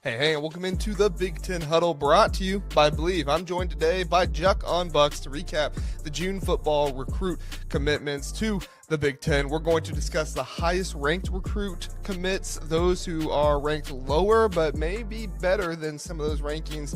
Hey, and welcome into the Big Ten Huddle brought to you by Believe. I'm joined today by Juck on Bucks to recap the June football recruit commitments to the Big Ten. We're going to discuss the highest ranked recruit commits, those who are ranked lower but maybe better than some of those rankings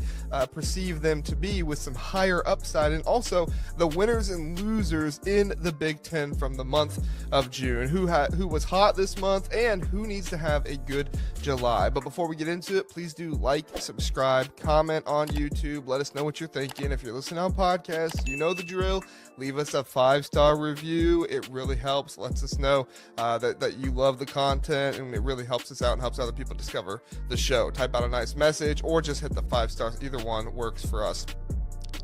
perceive them to be, with some higher upside, and also the winners and losers in the Big Ten from the month of June, who was hot this month and who needs to have a good July. But before we get into it, please do like, subscribe, comment on YouTube. Let us know what you're thinking. If you're listening on podcasts, you know the drill. Leave us a 5-star review. It really helps, lets us know that you love the content, and it really helps us out and helps other people discover the show. Type out a nice message or just hit the 5 stars. Either one works for us.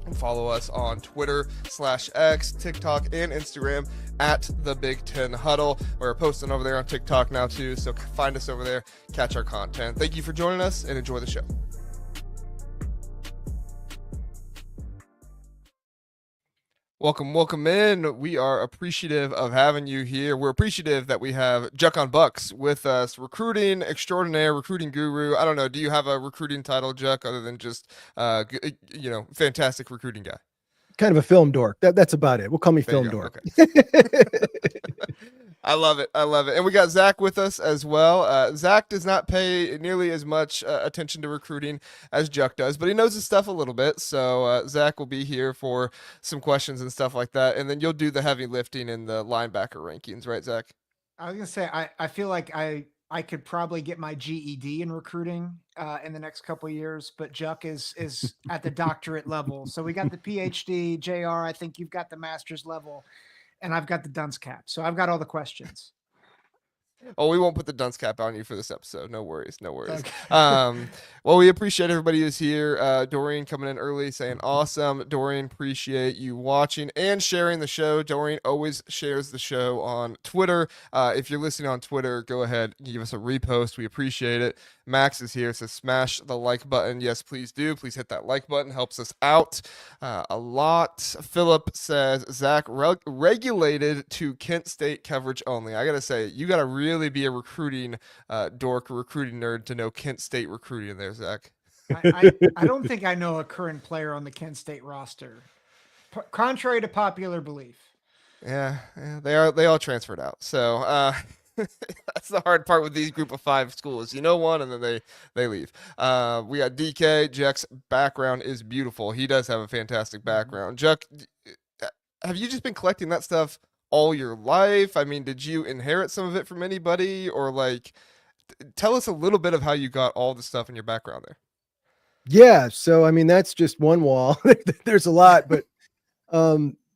And follow us on Twitter/X, TikTok, and Instagram at the Big Ten Huddle. We're posting over there on TikTok now too, so find us over there, catch our content. Thank you for joining us, and enjoy the show. Welcome in. We are appreciative of having you here. We're appreciative that we have Juck on Bucks with us, recruiting extraordinaire, recruiting guru. I don't know. Do you have a recruiting title, Juck, other than just, fantastic recruiting guy? Kind of a film dork. That's about it. We'll call me film dork. Okay. I love it. And we got Zack with us as well. Zack does not pay nearly as much attention to recruiting as Juck does, but he knows his stuff a little bit. So Zack will be here for some questions and stuff like that. And then you'll do the heavy lifting in the linebacker rankings, right, Zack? I was going to say, I feel like I could probably get my GED in recruiting in the next couple of years, but Juck is at the doctorate level. So we got the PhD, JR. I think you've got the master's level. And I've got the dunce cap. So I've got all the questions. Oh, we won't put the dunce cap on you for this episode. No worries. Okay. Well, we appreciate everybody who's here. Dorian coming in early saying awesome. Dorian, appreciate you watching and sharing the show. Dorian always shares the show on Twitter. If you're listening on Twitter, go ahead and give us a repost. We appreciate it. Max is here, says smash the like button. Yes, please do. Please hit that like button. Helps us out a lot. Philip says, Zack, regulated to Kent State coverage only. I got to say, you got to really be a recruiting dork, recruiting nerd to know Kent State recruiting there, Zack. I don't think I know a current player on the Kent State roster, contrary to popular belief. Yeah, they all transferred out. So that's the hard part with these group of 5 schools. You know one, and then they leave. We got DK. Juck's background is beautiful. He does have a fantastic background. Juck, have you just been collecting that stuff all your life? I mean, did you inherit some of it from anybody, or tell us a little bit of how you got all the stuff in your background there. Yeah, so I mean, that's just one wall. There's a lot, but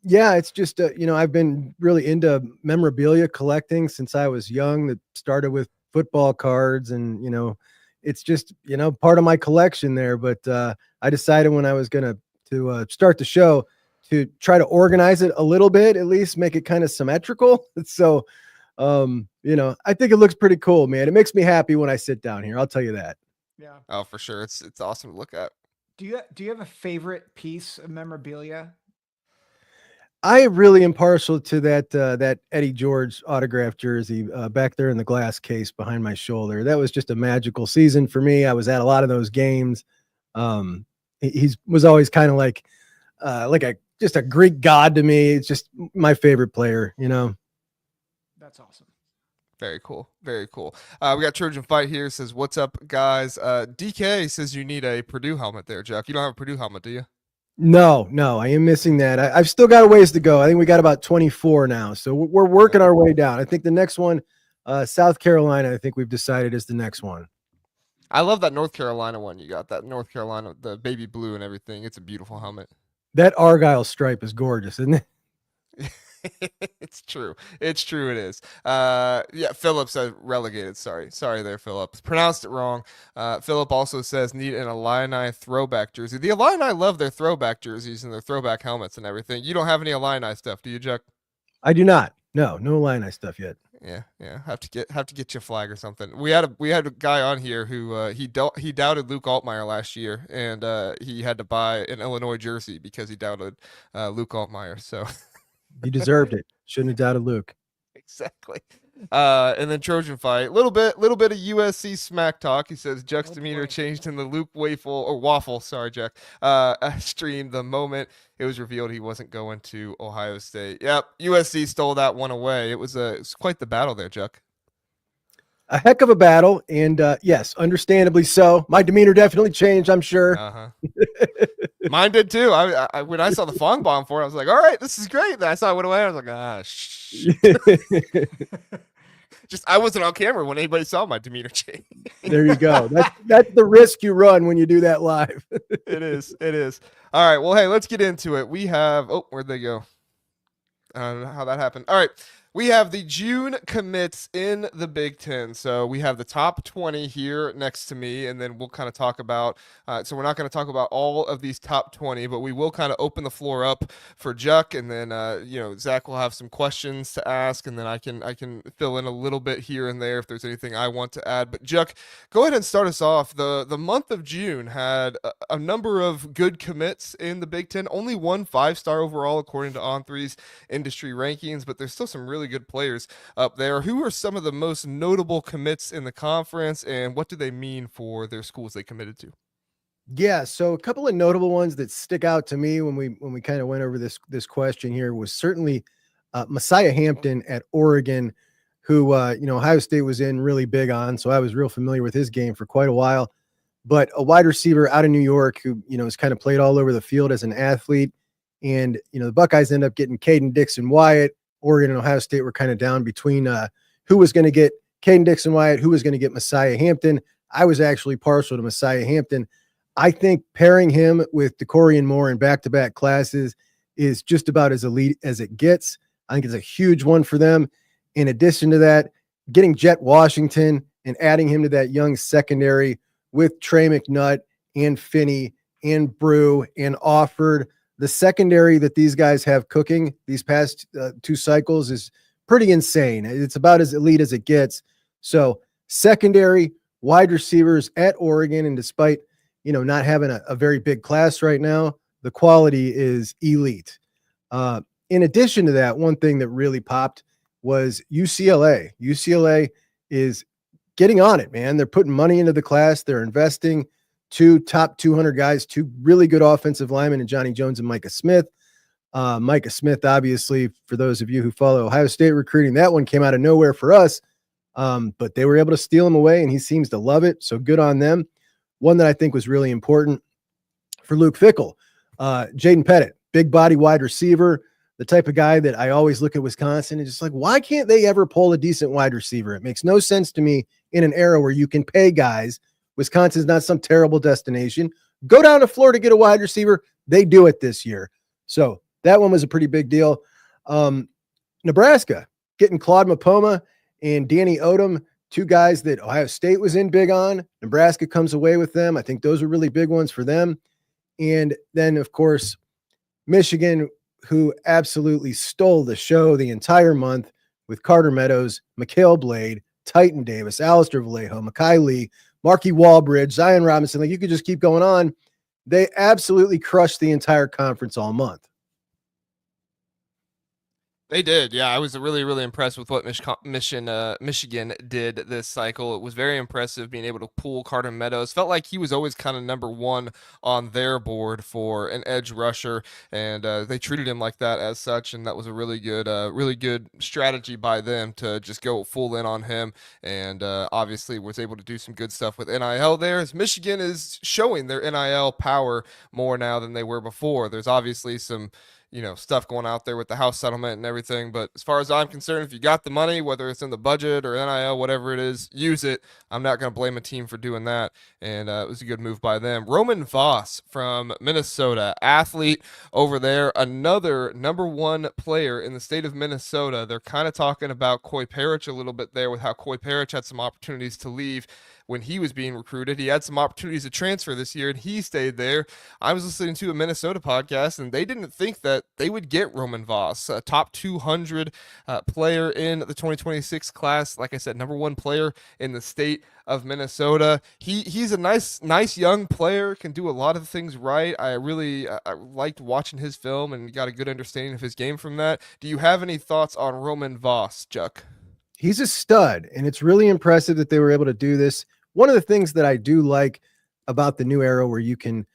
yeah, it's just I've been really into memorabilia collecting since I was young. That started with football cards, and it's just part of my collection there. But I decided when I was gonna start the show to try to organize it a little bit, at least make it kind of symmetrical. So I think it looks pretty cool, man. It makes me happy when I sit down here. I'll tell you that. Yeah. Oh, for sure. It's awesome to look at. Do you have a favorite piece of memorabilia? I really am partial to that Eddie George autographed jersey back there in the glass case behind my shoulder. That was just a magical season for me. I was at a lot of those games. He was always kind of like just a Greek god to me. It's just my favorite player, That's awesome. Very cool. We got Trojan Fight here, says, what's up, guys? DK says you need a Purdue helmet there, Jack. You don't have a Purdue helmet, do you? No, I am missing that. I've still got a ways to go. I think we got about 24 now. So we're working our way down. I think the next one, South Carolina, I think we've decided is the next one. I love that North Carolina one. You got that North Carolina, the baby blue and everything. It's a beautiful helmet. That Argyle stripe is gorgeous, isn't it? It's true. It is. Yeah, Philip said relegated. Sorry there, Philip. Pronounced it wrong. Philip also says need an Illini throwback jersey. The Illini love their throwback jerseys and their throwback helmets and everything. You don't have any Illini stuff, do you, Juck? I do not. No Illini stuff yet. Yeah. Have to get you a flag or something. We had a guy on here who he doubted Luke Altmaier last year, and he had to buy an Illinois jersey because he doubted Luke Altmaier. So he deserved it. Shouldn't have doubted Luke. Exactly. And then Trojan fight, little bit of USC smack talk. He says Juck's Oh demeanor boy. changed in the Luke Waffle, sorry Jack, stream the moment it was revealed he wasn't going to Ohio State. Yep, USC stole that one away. It was quite the battle there, Juck. A heck of a battle, and yes, understandably so. My demeanor definitely changed, I'm sure. Uh-huh. Mine did too. I when I saw the Fong bomb for it, I was like, all right, this is great. Then I saw it went away. I was like, shh. Just I wasn't on camera when anybody saw my demeanor change. There you go. That's the risk you run when you do that live. It is. All right. Well, hey, let's get into it. We have where'd they go? I don't know how that happened. All right. We have the June commits in the Big Ten. So we have the top 20 here next to me, and then we'll kind of talk about. So we're not going to talk about all of these top 20, but we will kind of open the floor up for Juck, and then Zach will have some questions to ask, and then I can fill in a little bit here and there if there's anything I want to add. But Juck, go ahead and start us off. The month of June had a number of good commits in the Big Ten. Only one 5-star overall according to On3's industry rankings, but there's still some really good players up there. Who are some of the most notable commits in the conference, and what do they mean for their schools they committed to? Yeah, so a couple of notable ones that stick out to me when we kind of went over this question here was certainly Messiah Hampton at Oregon, who Ohio State was in really big on, so I was real familiar with his game for quite a while. But a wide receiver out of New York who has kind of played all over the field as an athlete, and the Buckeyes end up getting Caden Dixon-Wyatt. Oregon and Ohio State were kind of down between who was going to get Caden Dixon-Wyatt, who was going to get Messiah Hampton. I was actually partial to Messiah Hampton. I think pairing him with DeCorian Moore in back-to-back classes is just about as elite as it gets. I think it's a huge one for them. In addition to that, getting Jet Washington and adding him to that young secondary with Trey McNutt and Finney and Brew and Offord, the secondary that these guys have cooking these past 2 cycles is pretty insane. It's about as elite as it gets. So secondary, wide receivers at Oregon, and despite not having a very big class right now, the quality is elite. In addition to that, one thing that really popped was UCLA. UCLA is getting on it, man. They're putting money into the class. They're investing. 2 top 200 guys, 2 really good offensive linemen, and Johnny Jones and Micah Smith. Micah Smith, obviously, for those of you who follow Ohio State recruiting, that one came out of nowhere for us, but they were able to steal him away, and he seems to love it, so good on them. One that I think was really important for Luke Fickell, Jaden Pettit, big body wide receiver, the type of guy that I always look at Wisconsin and just like, why can't they ever pull a decent wide receiver? It makes no sense to me in an era where you can pay guys. Wisconsin's not some terrible destination. Go down to Florida, get a wide receiver. They do it this year. So that one was a pretty big deal. Nebraska, getting Claude Mapoma and Danny Odom, 2 guys that Ohio State was in big on. Nebraska comes away with them. I think those are really big ones for them. And then, of course, Michigan, who absolutely stole the show the entire month with Carter Meadows, Mikhail Blade, Titan Davis, Alistair Vallejo, Makai Lee, Marky Walbridge, Zion Robinson. Like, you could just keep going on. They absolutely crushed the entire conference all month. They did, yeah. I was really, really impressed with what Michigan did this cycle. It was very impressive being able to pull Carter Meadows. Felt like he was always kind of number 1 on their board for an edge rusher, and they treated him like that as such. And that was a really good strategy by them to just go full in on him. And obviously was able to do some good stuff with NIL there. As Michigan is showing their NIL power more now than they were before. There's obviously some stuff going out there with the house settlement and everything. But as far as I'm concerned, if you got the money, whether it's in the budget or NIL, whatever it is, use it. I'm not going to blame a team for doing that. And it was a good move by them. Roman Voss from Minnesota, athlete over there, another number 1 player in the state of Minnesota. They're kind of talking about Coy Parrish a little bit there with how Coy Parrish had some opportunities to leave when he was being recruited. He had some opportunities to transfer this year, and he stayed there. I was listening to a Minnesota podcast, and they didn't think that they would get Roman Voss, a top 200 player in the 2026 class. Like I said, number 1 player in the state of Minnesota. He's a nice young player, can do a lot of things right. I liked watching his film and got a good understanding of his game from that. Do you have any thoughts on Roman Voss, Juck? He's a stud, and it's really impressive that they were able to do this. One of the things that I do like about the new era where you can,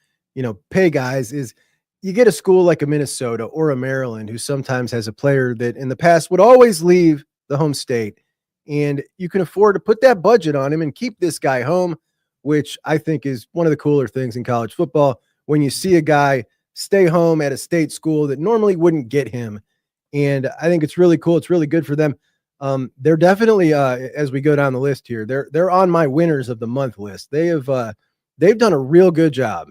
pay guys is you get a school like a Minnesota or a Maryland who sometimes has a player that in the past would always leave the home state, and you can afford to put that budget on him and keep this guy home, which I think is one of the cooler things in college football when you see a guy stay home at a state school that normally wouldn't get him. And I think it's really cool. It's really good for them. They're definitely, as we go down the list here, they're on my winners of the month list. They've done a real good job.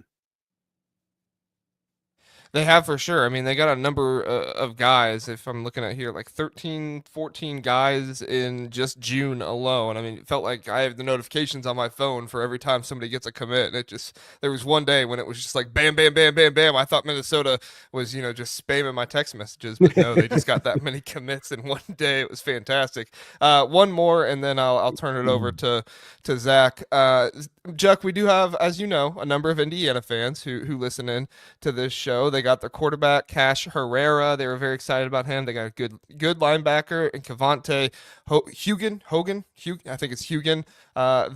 They have for sure. I mean, they got a number of guys, if I'm looking at here, like 13, 14 guys in just June alone. I mean, it felt like I have the notifications on my phone for every time somebody gets a commit. And there was one day when it was just like bam, bam, bam, bam, bam. I thought Minnesota was, just spamming my text messages, but no, they just got that many commits in one day. It was fantastic. One more, and then I'll turn it over to Zach. Juck, we do have, as you know, a number of Indiana fans who listen in to this show. They got their quarterback, Cash Herrera. They were very excited about him. They got a good linebacker, and Cavante Hogan, I think it's Hugan,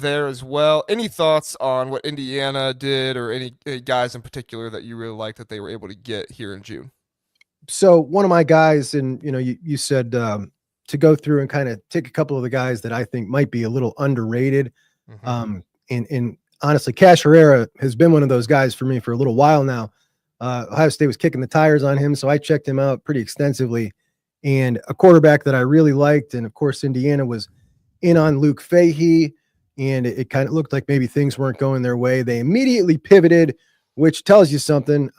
there as well. Any thoughts on what Indiana did, or any guys in particular that you really liked that they were able to get here in June? So one of my guys, and you said to go through and kind of take a couple of the guys that I think might be a little underrated. Mm-hmm. And honestly, Cash Herrera has been one of those guys for me for a little while now. Ohio State was kicking the tires on him, so I checked him out pretty extensively. And a quarterback that I really liked, and of course, Indiana was in on Luke Fahey, and it kind of looked like maybe things weren't going their way. They immediately pivoted, which tells you something.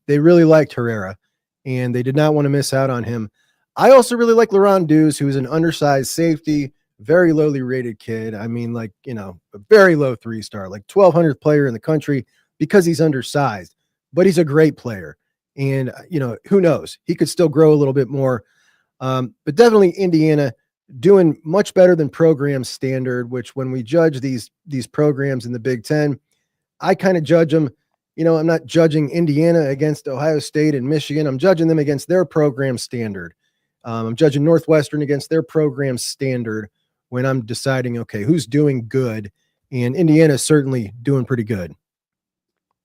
They really liked Herrera, and they did not want to miss out on him. I also really like LaRon Dews, who is an undersized safety, very lowly rated kid. I mean, a very low 3-star, like 1,200th player in the country because he's undersized, but he's a great player. And, who knows? He could still grow a little bit more. But definitely Indiana doing much better than program standard, which when we judge these programs in the Big Ten, I kind of judge them. I'm not judging Indiana against Ohio State and Michigan. I'm judging them against their program standard. I'm judging Northwestern against their program standard when I'm deciding, okay, who's doing good, and Indiana is certainly doing pretty good.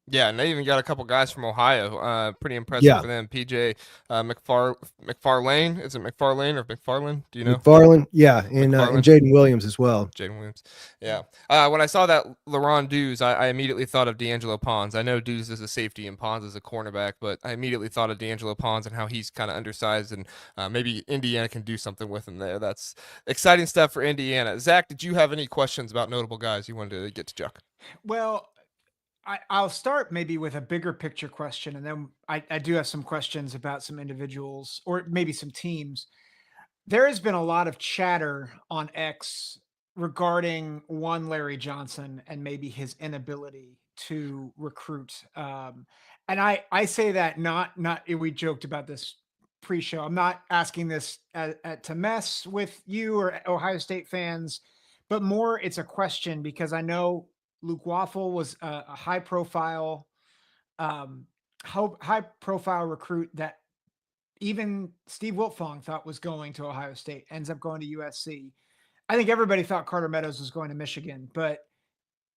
Yeah, and they even got a couple guys from Ohio. Pretty impressive for them. PJ McFarlane. Is it McFarlane or McFarland? Do you know? McFarlane, yeah, and Jaden Williams as well. Jaden Williams, yeah. When I saw that LaRon Dews, I immediately thought of D'Angelo Pons. I know Dews is a safety and Pons is a cornerback, but I immediately thought of D'Angelo Pons and how he's kind of undersized, and maybe Indiana can do something with him there. That's exciting stuff for Indiana. Zach, did you have any questions about notable guys you wanted to get to Juck? Well, I'll start maybe with a bigger picture question, and then I do have some questions about some individuals or maybe some teams. There has been a lot of chatter on X regarding one Larry Johnson and maybe his inability to recruit. And I say that not we joked about this pre-show. I'm not asking this to mess with you or Ohio State fans, but more it's a question because I know Luke Waffle was a high profile recruit that even Steve Wiltfong thought was going to Ohio State, ends up going to USC. I think everybody thought Carter Meadows was going to Michigan, but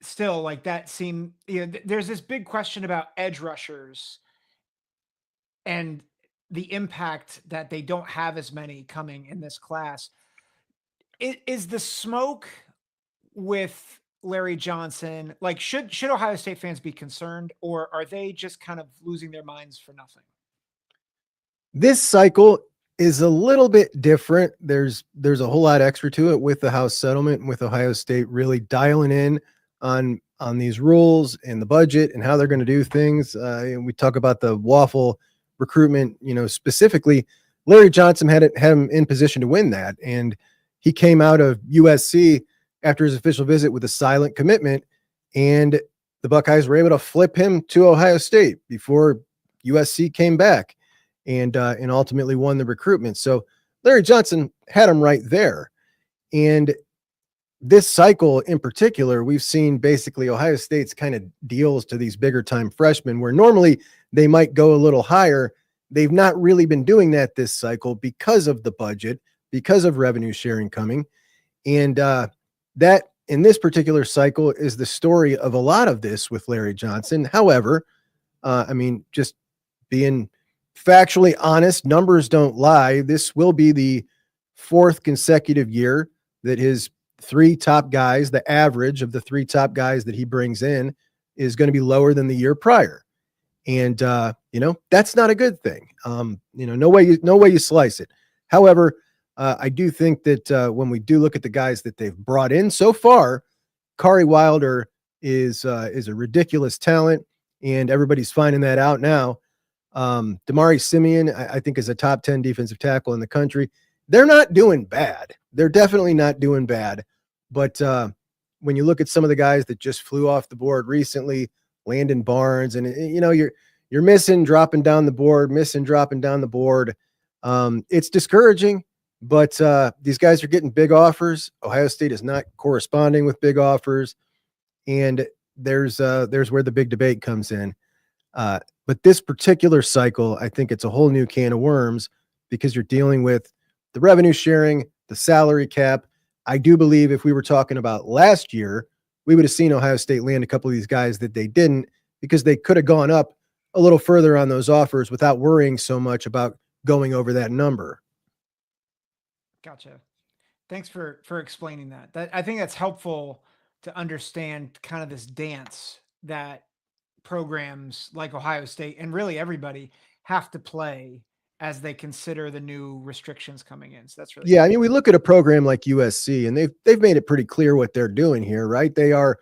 still, that seemed, there's this big question about edge rushers and the impact that they don't have as many coming in this class. Is the smoke with Larry Johnson, should Ohio State fans be concerned, or are they just kind of losing their minds for nothing? This cycle is a little bit different. There's a whole lot extra to it with the House settlement and with Ohio State really dialing in on these rules and the budget and how they're going to do things. And we talk about the Waffle recruitment, specifically Larry Johnson had him in position to win that. And he came out of USC after his official visit with a silent commitment, and the Buckeyes were able to flip him to Ohio State before USC came back and ultimately won the recruitment. So Larry Johnson had him right there. And this cycle in particular, we've seen basically Ohio State's kind of deals to these bigger time freshmen where normally they might go a little higher. They've not really been doing that this cycle because of the budget, because of revenue sharing coming. And that in this particular cycle is the story of a lot of this with Larry Johnson. However, I mean, just being factually honest, numbers don't lie. This will be the fourth consecutive year that his three top guys, the average of the three top guys that he brings in, is going to be lower than the year prior. And that's not a good thing. No way you slice it. However, I do think that when we do look at the guys that they've brought in so far, Kari Wilder is a ridiculous talent, and everybody's finding that out now. Damari Simeon, I think, is a top 10 defensive tackle in the country. They're not doing bad. They're definitely not doing bad. But when you look at some of the guys that just flew off the board recently, Landon Barnes, and you're missing dropping down the board. It's discouraging, but these guys are getting big offers. Ohio State is not corresponding with big offers, and there's where the big debate comes in. But this particular cycle, I think it's a whole new can of worms because you're dealing with the revenue sharing, the salary cap. I do believe if we were talking about last year, we would have seen Ohio State land a couple of these guys that they didn't, because they could have gone up a little further on those offers without worrying so much about going over that number. Gotcha. Thanks for explaining that. I think that's helpful to understand kind of this dance that programs like Ohio State and really everybody have to play as they consider the new restrictions coming in. So that's really I mean, we look at a program like USC, and they've made it pretty clear what they're doing here, right? They are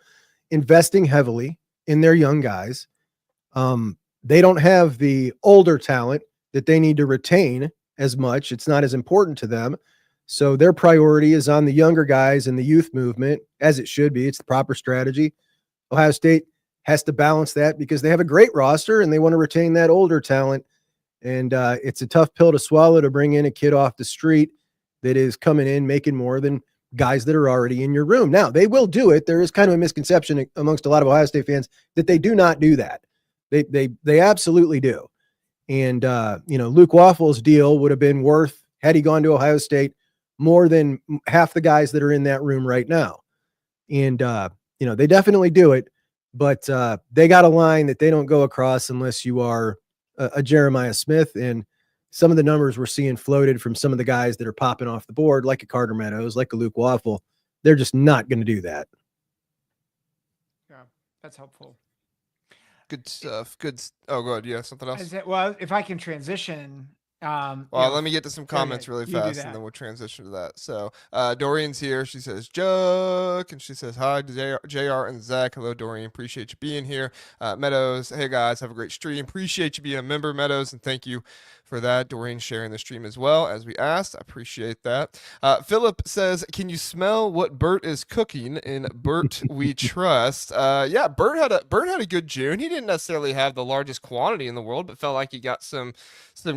investing heavily in their young guys. They don't have the older talent that they need to retain as much. It's not as important to them. So their priority is on the younger guys and the youth movement, as it should be. It's the proper strategy. Ohio State has to balance that because they have a great roster and they want to retain that older talent. And it's a tough pill to swallow to bring in a kid off the street that is coming in making more than guys that are already in your room. Now, they will do it. There is kind of a misconception amongst a lot of Ohio State fans that they do not do that. They absolutely do. And, Luke Waffle's deal would have been worth, had he gone to Ohio State, more than half the guys that are in that room right now. And, they definitely do it, but they got a line that they don't go across unless you are a Jeremiah Smith. And some of the numbers we're seeing floated from some of the guys that are popping off the board, like a Carter Meadows, like a Luke Waffle, they're just not going to do that. Yeah, that's helpful. Good stuff. Oh, good. Yeah, something else. Well, if I can transition. Let me get to some comments really fast, and then we'll transition to that. So Dorian's here. She says, Juck, and she says, hi to JR and Zack. Hello, Dorian. Appreciate you being here. Meadows, hey, guys, have a great stream. Appreciate you being a member, Meadows, and thank you for that. Dorian sharing the stream as well, as we asked. I appreciate that. Philip says, can you smell what Bert is cooking in Bert We Trust? Bert had a good June. He didn't necessarily have the largest quantity in the world, but felt like he got some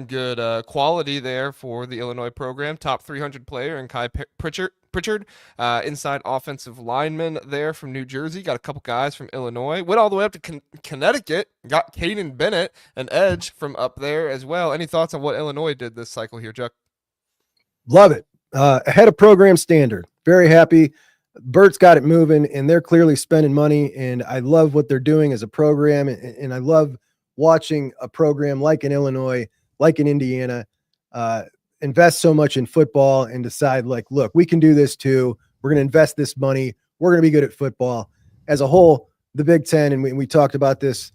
good quality there for the Illinois program. Top 300 player in Kai Pritchard, inside offensive lineman there from New Jersey. Got a couple guys from Illinois. Went all the way up to Connecticut. Got Caden Bennett, an edge from up there as well. Any thoughts on what Illinois did this cycle here, Juck? Love it. Ahead of program standard. Very happy. Bert's got it moving, and they're clearly spending money, and I love what they're doing as a program, and I love watching a program like in Illinois, like in Indiana, invest so much in football and decide, like, look, we can do this too. We're going to invest this money. We're going to be good at football. As a whole, the Big Ten, and we talked about this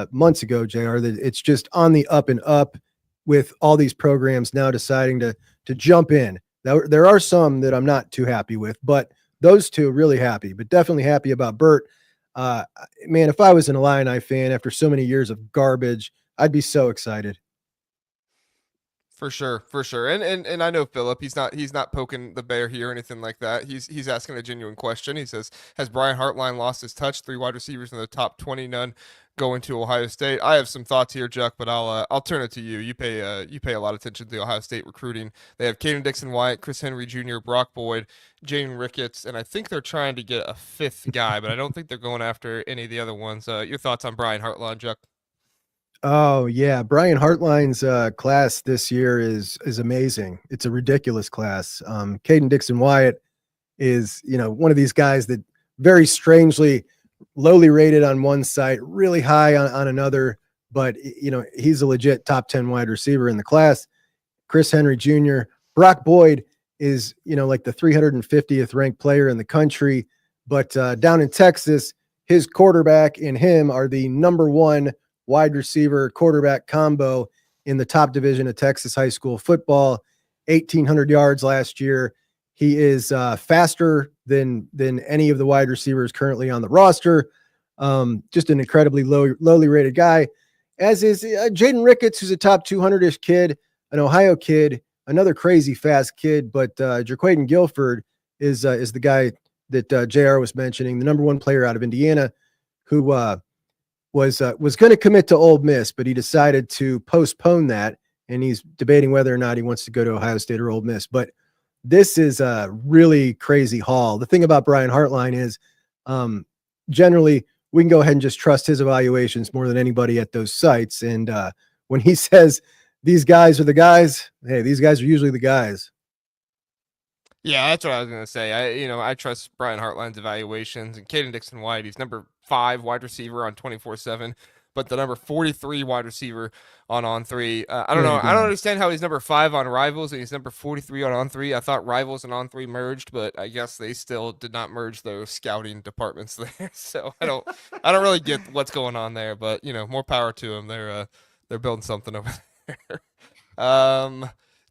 months ago, JR, that it's just on the up and up with all these programs now deciding to jump in. Now, there are some that I'm not too happy with, but those two really happy, but definitely happy about Bert. Man, if I was an Illini fan after so many years of garbage, I'd be so excited. For sure. And I know Philip, he's not poking the bear here or anything like that. He's asking a genuine question. He says, has Brian Hartline lost his touch? 3 wide receivers in the top 20, none going to Ohio State. I have some thoughts here, Juck, but I'll turn it to you. You pay a lot of attention to the Ohio State recruiting. They have Caden Dixon-White, Chris Henry Jr., Brock Boyd, Jaden Ricketts, and I think they're trying to get a 5th guy, but I don't think they're going after any of the other ones. Your thoughts on Brian Hartline, Juck? Oh yeah, Brian Hartline's class this year is amazing. It's a ridiculous class. Caden Dixon Wyatt is, one of these guys that very strangely lowly rated on one site, really high on another, but he's a legit top 10 wide receiver in the class. Chris Henry Jr. Brock Boyd is, like the 350th ranked player in the country, but down in Texas, his quarterback and him are the number one wide receiver quarterback combo in the top division of Texas high school football. 1,800 yards last year. He is faster than any of the wide receivers currently on the roster. Just an incredibly lowly rated guy, as is Jaden Ricketts, who's a top 200-ish kid, an Ohio kid, another crazy fast kid. But Jaquaden Guilford is the guy that JR was mentioning, the number one player out of Indiana, who was going to commit to Ole Miss, but he decided to postpone that, and he's debating whether or not he wants to go to Ohio State or Ole Miss. But this is a really crazy haul. The thing about Brian Hartline is generally we can go ahead and just trust his evaluations more than anybody at those sites. And when he says these guys are the guys, hey, these guys are usually the guys. Yeah, that's what I was gonna say. I trust Brian Hartline's evaluations, and Caden Dixon White. He's number 5 wide receiver on 24/7, but the number 43 wide receiver on On3. I don't know. I don't understand how he's number 5 on Rivals and he's number 43 on On3. I thought Rivals and On3 merged, but I guess they still did not merge their scouting departments there. So I don't really get what's going on there. But more power to them. They're building something over there.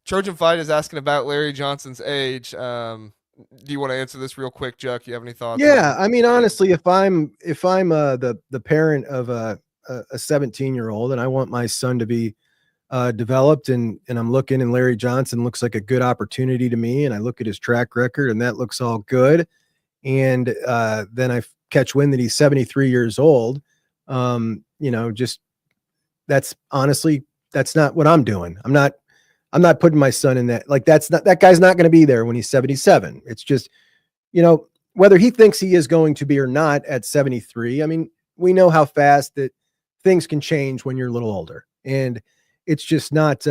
Trojan Fight is asking about Larry Johnson's age. Do you want to answer this real quick, Juck? You have any thoughts? Yeah, I mean, honestly, if I'm the parent of a 17-year-old and I want my son to be developed, and I'm looking, and Larry Johnson looks like a good opportunity to me, and I look at his track record and that looks all good, and then I catch wind that he's 73 years old, just that's not what I'm doing. I'm not putting my son in that. Like, that guy's not going to be there when he's 77. It's just, whether he thinks he is going to be or not at 73. I mean, we know how fast that things can change when you're a little older, and it's just not,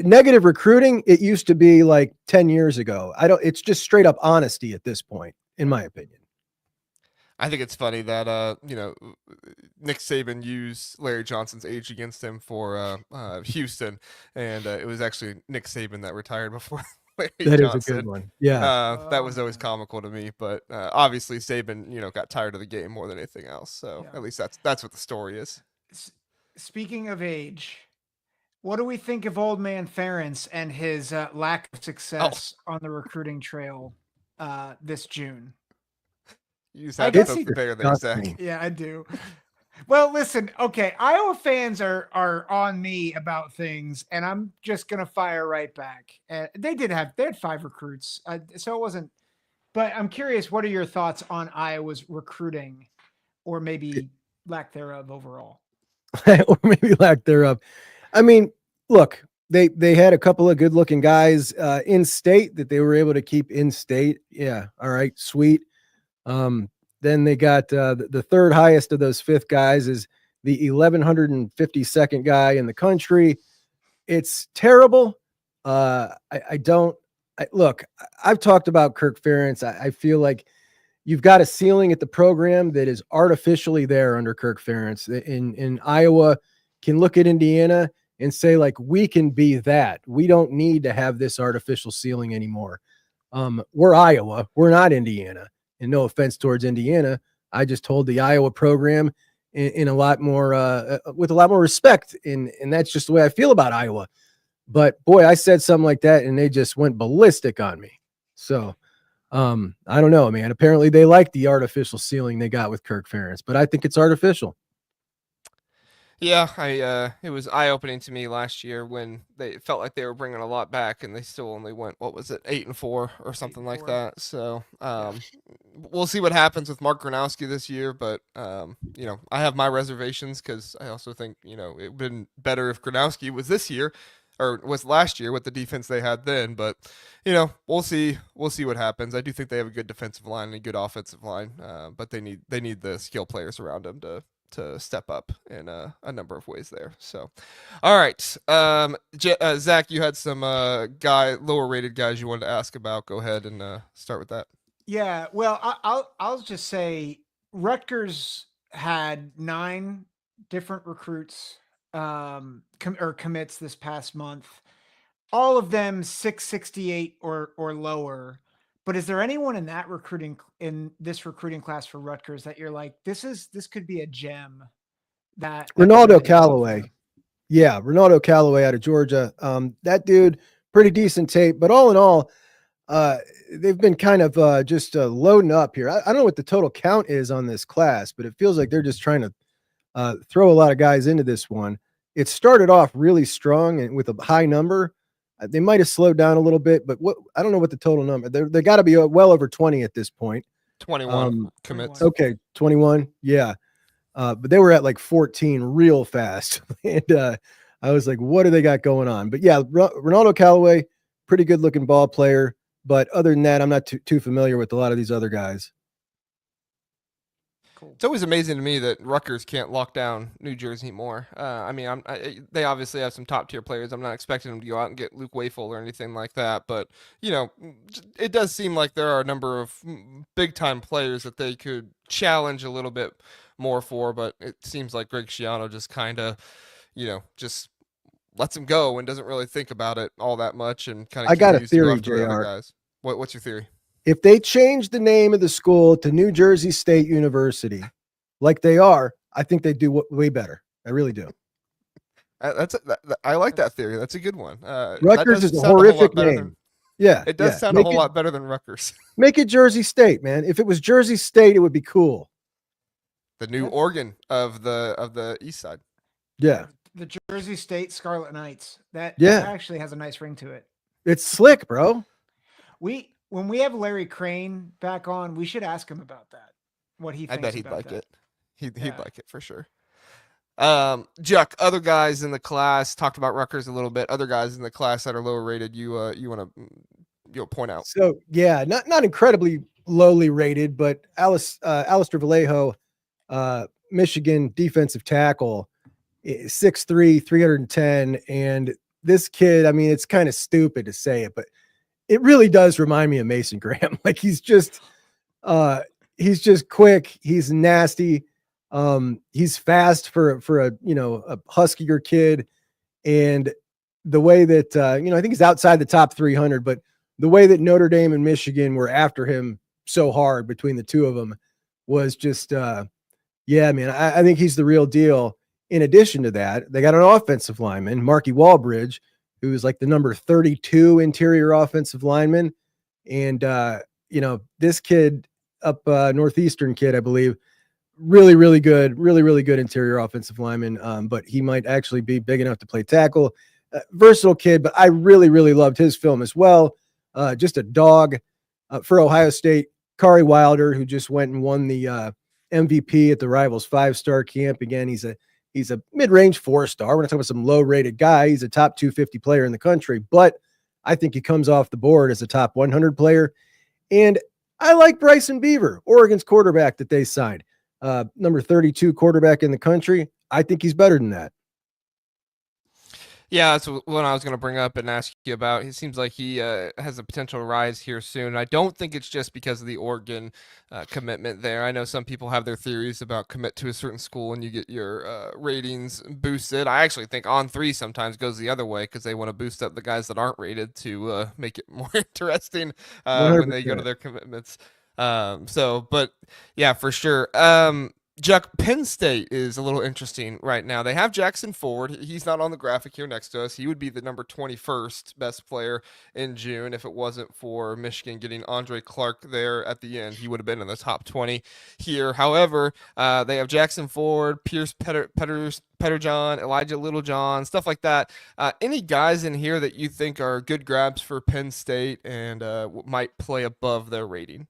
negative recruiting. It used to be like 10 years ago. It's just straight up honesty at this point, in my opinion. I think it's funny that Nick Saban used Larry Johnson's age against him for Houston, and it was actually Nick Saban that retired before Larry That Johnson. is a good one. Yeah, that was always comical to me, but obviously Saban, got tired of the game more than anything else. So at least that's what the story is. Speaking of age, what do we think of Old Man Ferentz and his lack of success on the recruiting trail this June? You just had to poke the bear there, Zach. Yeah, I do. Well, listen, okay, Iowa fans are on me about things, and I'm just gonna fire right back. They had 5 recruits, so it wasn't. But I'm curious, what are your thoughts on Iowa's recruiting, or maybe lack thereof overall? Or maybe lack thereof. I mean, look, they had a couple of good-looking guys in state that they were able to keep in state. Yeah, all right, sweet. Then they got the third highest of those 5th guys is the 1,152nd guy in the country. It's terrible. Look, I've talked about Kirk Ferentz. I feel like you've got a ceiling at the program that is artificially there under Kirk Ferentz. In Iowa can look at Indiana and say, like, we can be that. We don't need to have this artificial ceiling anymore. We're Iowa. We're not Indiana. And no offense towards Indiana, I just hold the Iowa program in a lot more with a lot more respect, and that's just the way I feel about Iowa. But boy, I said something like that, and they just went ballistic on me. So I don't know, man. Apparently, they like the artificial ceiling they got with Kirk Ferentz, but I think it's artificial. Yeah, it was eye-opening to me last year when they felt like they were bringing a lot back, and they still only went, what was it, 8-4 or something like that. So we'll see what happens with Mark Gronowski this year. But I have my reservations because I also think it would have been better if Gronowski was this year or was last year with the defense they had then. But we'll see what happens. I do think they have a good defensive line and a good offensive line, but they need the skill players around them to to step up in a number of ways there. So, all right, Zach, you had some lower rated guys you wanted to ask about. Go ahead and start with that. Yeah, well, I'll just say Rutgers had 9 different recruits commits this past month. All of them 668 or lower. But is there anyone in this recruiting class for Rutgers that you're like, this could be a gem that could Ronaldo really develop Callaway. them? Yeah, Ronaldo Callaway out of Georgia. That dude, pretty decent tape, but all in all, they've been kind of just loading up here. I don't know what the total count is on this class, but it feels like they're just trying to throw a lot of guys into this one. It started off really strong and with a high number. They might have slowed down a little bit, but I don't know what the total number. They got to be well over 20 at this point. 21 commits. Okay, 21. Yeah. But they were at like 14 real fast. And I was like, what do they got going on? But yeah, Ronaldo Callaway, pretty good looking ball player. But other than that, I'm not too familiar with a lot of these other guys. Cool. It's always amazing to me that Rutgers can't lock down New Jersey more. I mean, they obviously have some top tier players. I'm not expecting them to go out and get Luke Wafel or anything like that. But, you know, it does seem like there are a number of big time players that they could challenge a little bit more for. But it seems like Greg Schiano just kind of, you know, just lets him go and doesn't really think about it all that much and kind of. I got a theory, JR. Guys. What's your theory? If they change the name of the school to New Jersey State University, like they are, I think they do way better. I really do. I like that theory. That's a good one. Rutgers is a horrific name. Yeah, it does sound a whole lot better than Rutgers. Make it Jersey State, man. If it was Jersey State, it would be cool. The new Oregon of the East Side. Yeah, the Jersey State Scarlet Knights. That actually has a nice ring to it. It's slick, bro. When we have Larry Crane back on, we should ask him about that. What he thinks. I bet he'd about like that. it. He'd like it for sure. Juck, other guys in the class, talked about Rutgers a little bit. Other guys in the class that are lower rated, you want to point out. So yeah, not incredibly lowly rated, but Alistair Vallejo, Michigan defensive tackle, 6'3", 310, and this kid, I mean, it's kind of stupid to say it, but it really does remind me of Mason Graham. Like he's just quick. He's nasty. He's fast for a huskier kid. And the way that, I think he's outside the top 300, but the way that Notre Dame and Michigan were after him so hard between the two of them was just, yeah, man, I think he's the real deal. In addition to that, they got an offensive lineman, Marky Walbridge, who is like the number 32 interior offensive lineman. And, this kid up Northeastern kid, I believe, really, really good interior offensive lineman. But he might actually be big enough to play tackle. Versatile kid, but I really, really loved his film as well. Just a dog for Ohio State. Kari Wilder, who just went and won the MVP at the Rivals 5-star camp. Again, he's a mid-range 4-star. We're not talking about some low-rated guy. He's a top 250 player in the country, but I think he comes off the board as a top 100 player. And I like Bryson Beaver, Oregon's quarterback that they signed, number 32 quarterback in the country. I think he's better than that. Yeah, that's what I was going to bring up and ask you about. It seems like he has a potential rise here soon. I don't think it's just because of the Oregon commitment there. I know some people have their theories about commit to a certain school and you get your ratings boosted. I actually think On3 sometimes goes the other way because they want to boost up the guys that aren't rated to make it more interesting when they go to their commitments. But yeah, for sure. Juck, Penn State is a little interesting right now. They have Jackson Ford. He's not on the graphic here next to us. He would be the number 21st best player in June if it wasn't for Michigan getting Andre Clark there at the end. He would have been in the top 20 here. However, they have Jackson Ford, Pierce Petterjohn, Elijah Littlejohn, stuff like that. Any guys in here that you think are good grabs for Penn State and might play above their rating?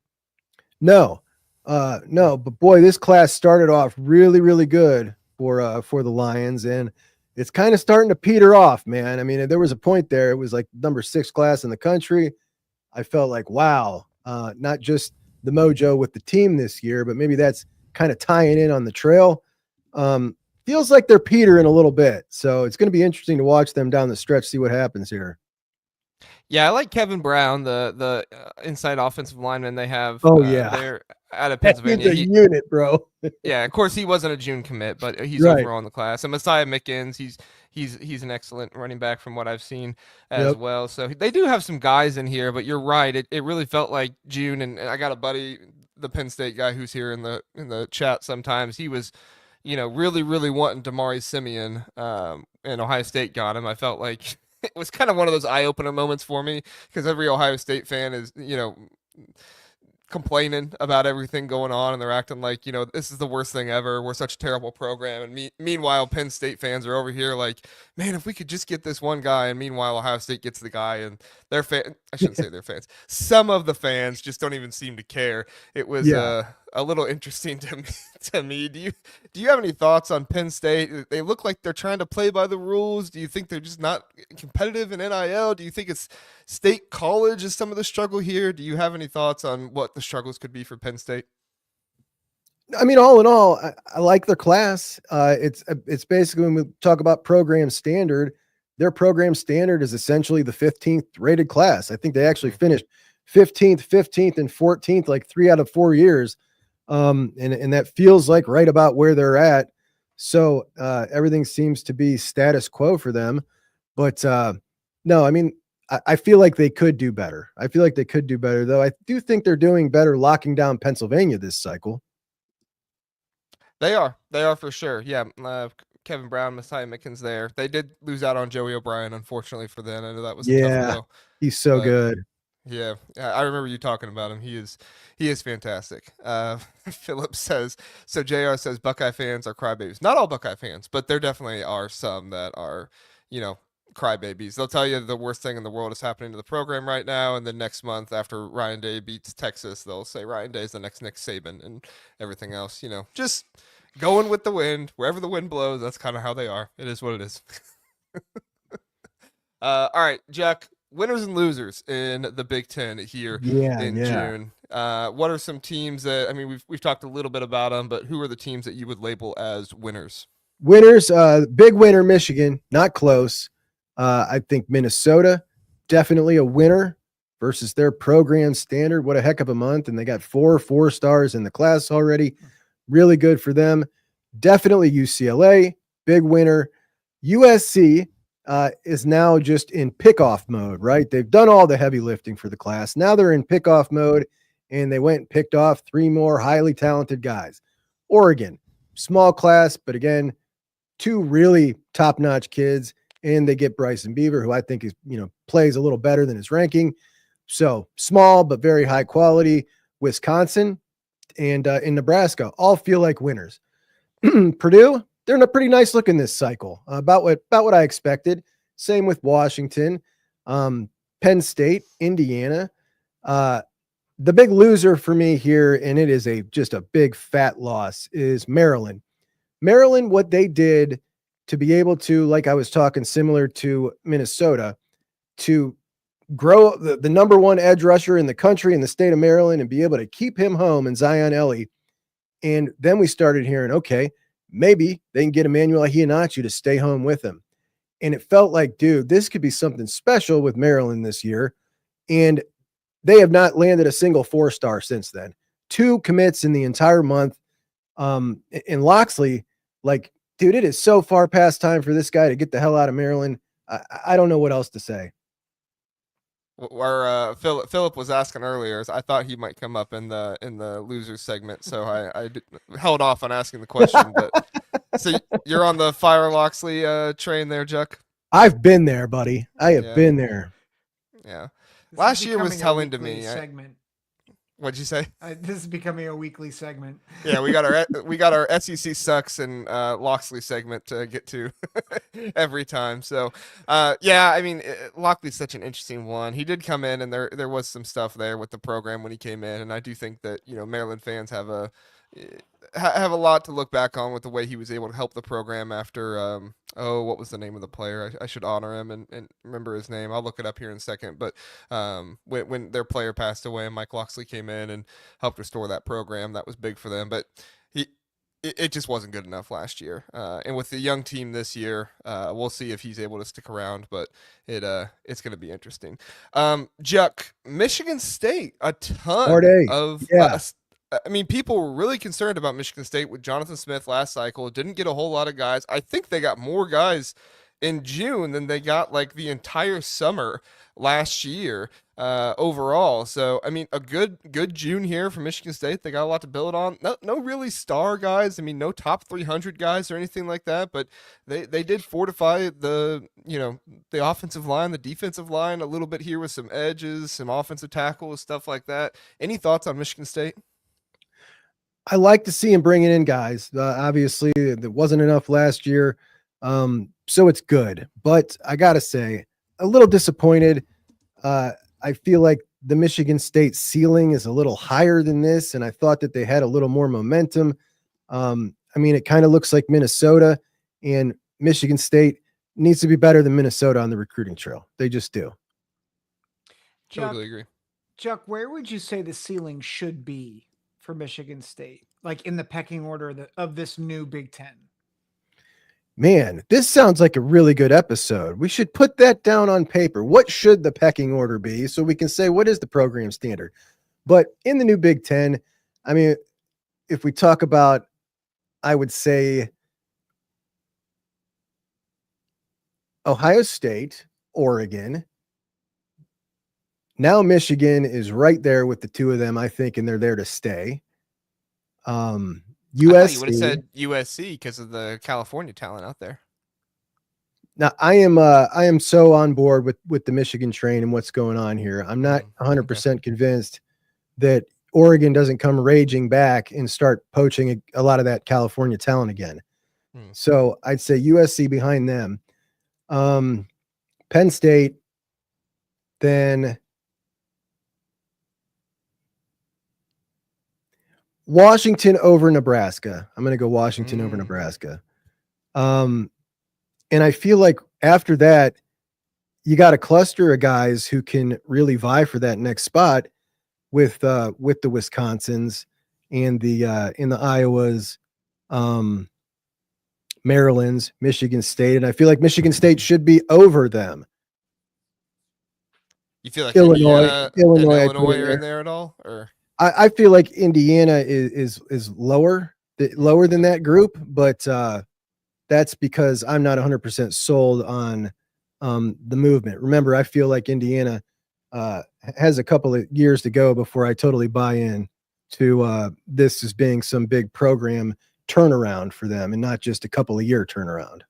No, but boy, this class started off really, really good for the Lions, and it's kind of starting to peter off, man. I mean, there was a point there; it was like number 6 class in the country. I felt like, wow, not just the mojo with the team this year, but maybe that's kind of tying in on the trail. Feels like they're petering a little bit. So it's going to be interesting to watch them down the stretch, see what happens here. Yeah, I like Kevin Brown, the inside offensive lineman they have. Oh, yeah. There out of That dude's Pennsylvania. a unit, bro. Yeah, of course he wasn't a June commit, but he's Right. overall in the class. And Messiah Mickens, he's an excellent running back from what I've seen as Yep. well. So they do have some guys in here, but you're right. It really felt like June, and I got a buddy, the Penn State guy who's here in the chat sometimes. He was, really, really wanting Damari Simeon, and Ohio State got him. I felt like it was kind of one of those eye-opener moments for me because every Ohio State fan is, complaining about everything going on, and they're acting like, this is the worst thing ever. We're such a terrible program. And meanwhile, Penn State fans are over here like, man, if we could just get this one guy. And meanwhile, Ohio State gets the guy, and I shouldn't say their fans. Some of the fans just don't even seem to care. It was a little interesting to me. Do you have any thoughts on Penn State? They look like they're trying to play by the rules. Do you think they're just not competitive in NIL? Do you think it's State College is some of the struggle here? Do you have any thoughts on what the struggles could be for Penn State? I mean, all in all, I like their class. It's basically, when we talk about program standard, their program standard is essentially the 15th rated class. I think they actually finished 15th, and 14th, like 3 out of 4 years. And that feels like right about where they're at. So everything seems to be status quo for them. But no, I mean, I feel like they could do better. I feel like they could do better, though. I do think they're doing better locking down Pennsylvania this cycle. They are for sure. Yeah. Kevin Brown, Messiah Mickens there. They did lose out on Joey O'Brien, unfortunately, for them. I know that was a tough blow. He's so good. Yeah, I remember you talking about him. He is fantastic. Philip says, so JR says Buckeye fans are crybabies. Not all Buckeye fans, but there definitely are some that are, crybabies. They'll tell you the worst thing in the world is happening to the program right now, and then next month after Ryan Day beats Texas, they'll say Ryan Day is the next Nick Saban and everything else. Just going with the wind. Wherever the wind blows, that's kind of how they are. It is what it is. All right, Juck. Winners and losers in the Big Ten here in June. What are some teams that, I mean, we've talked a little bit about them, but who are the teams that you would label as winners? Winners, big winner, Michigan, not close. I think Minnesota, definitely a winner versus their program standard. What a heck of a month. And they got 4 stars in the class already. Really good for them. Definitely UCLA, big winner. USC is now just in pickoff mode, right? They've done all the heavy lifting for the class. Now they're in pickoff mode, and they went and picked off 3 more highly talented guys. Oregon, small class, but again, 2 really top-notch kids, and they get Bryson Beaver, who I think is, plays a little better than his ranking. So small, but very high quality. Wisconsin and in Nebraska all feel like winners. Purdue, they're in a pretty nice look in this cycle, about what I expected. Same with Washington, Penn State, Indiana. The big loser for me here, and it is just a big fat loss, is Maryland. Maryland, what they did to be able to, like I was talking, similar to Minnesota, to grow the number 1 edge rusher in the country in the state of Maryland and be able to keep him home in Zion Ellie. And then we started hearing, okay, maybe they can get Emmanuel Ahianachu to stay home with him. And it felt like, dude, this could be something special with Maryland this year. And they have not landed a single 4-star since then. 2 commits in the entire month. And Loxley, like, dude, it is so far past time for this guy to get the hell out of Maryland. I don't know what else to say. Where Philip was asking earlier, I thought he might come up in the losers segment, so I held off on asking the question. But so you're on the Fire Loxley train there, Juck? I've been there, buddy. I have been there. Yeah. Last year was telling to me. Segment. What'd you say? This is becoming a weekly segment. Yeah, we got our SEC sucks and Loxley segment to get to every time. So, yeah, I mean, Loxley's such an interesting one. He did come in, and there was some stuff there with the program when he came in, and I do think that Maryland fans have a lot to look back on with the way he was able to help the program after what was the name of the player? I should honor him and remember his name. I'll look it up here in a second. But when their player passed away and Mike Loxley came in and helped restore that program, that was big for them. But it just wasn't good enough last year. And with the young team this year, we'll see if he's able to stick around, but it's going to be interesting. Juck, Michigan State, a Smart ton A. of, Yeah. I mean, people were really concerned about Michigan State with Jonathan Smith last cycle. Didn't get a whole lot of guys. I think they got more guys in June than they got like the entire summer last year overall. So I mean, a good June here for Michigan State. They got a lot to build on. No really star guys. I mean, no top 300 guys or anything like that. But they did fortify the offensive line, the defensive line a little bit here with some edges, some offensive tackles, stuff like that. Any thoughts on Michigan State? I like to see him bringing in guys. Obviously, there wasn't enough last year, so it's good. But I gotta say, a little disappointed. I feel like the Michigan State ceiling is a little higher than this, and I thought that they had a little more momentum. I mean, it kind of looks like Minnesota, and Michigan State needs to be better than Minnesota on the recruiting trail. They just do. Totally agree. Chuck, where would you say the ceiling should be for Michigan State, like in the pecking order of this new Big Ten? Man, this sounds like a really good episode. We should put that down on paper. What should the pecking order be so we can say what is the program standard? But in the new Big Ten, I mean, if we talk about, I would say Ohio State, Oregon. Now Michigan is right there with the two of them, I think, and they're there to stay. USC. I thought you would have said USC because of the California talent out there. Now I am so on board with the Michigan train and what's going on here. I'm not 100% convinced that Oregon doesn't come raging back and start poaching a lot of that California talent again. So I'd say USC behind them. Penn State, then Washington over Nebraska. I'm going to go Washington over Nebraska. And I feel like after that, you got a cluster of guys who can really vie for that next spot with the Wisconsins and the Iowas, Maryland's, Michigan State, and I feel like Michigan State should be over them. You feel like Illinois are in there at all, or? I feel like Indiana is lower than that group, but that's because I'm not 100% sold on the movement. Remember, I feel like Indiana has a couple of years to go before I totally buy in to this as being some big program turnaround for them and not just a couple of year turnaround.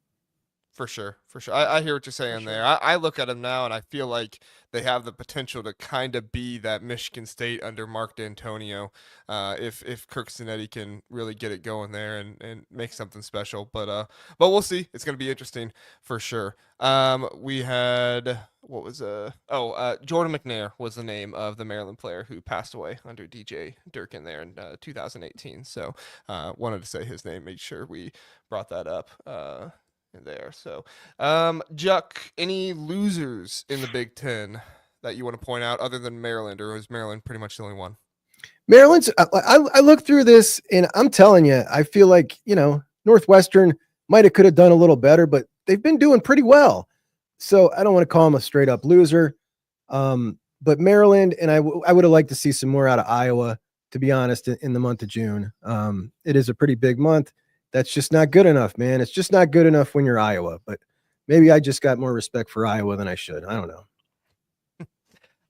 For sure. I hear what you're saying there. I look at them now and I feel like they have the potential to kind of be that Michigan State under Mark D'Antonio if Kirk Cinetti can really get it going there and make something special. But we'll see. It's going to be interesting for sure. We had Jordan McNair was the name of the Maryland player who passed away under DJ Durkin there in 2018. So wanted to say his name, made sure we brought that up. There. So, Juck, any losers in the Big Ten that you want to point out other than Maryland, or is Maryland pretty much the only one? Maryland's, I look through this and I'm telling you, I feel like, Northwestern could have done a little better, but they've been doing pretty well. So I don't want to call them a straight up loser. But Maryland, and I would have liked to see some more out of Iowa, to be honest, in the month of June. It is a pretty big month. That's just not good enough, man. It's just not good enough when you're Iowa, but maybe I just got more respect for Iowa than I should. I don't know.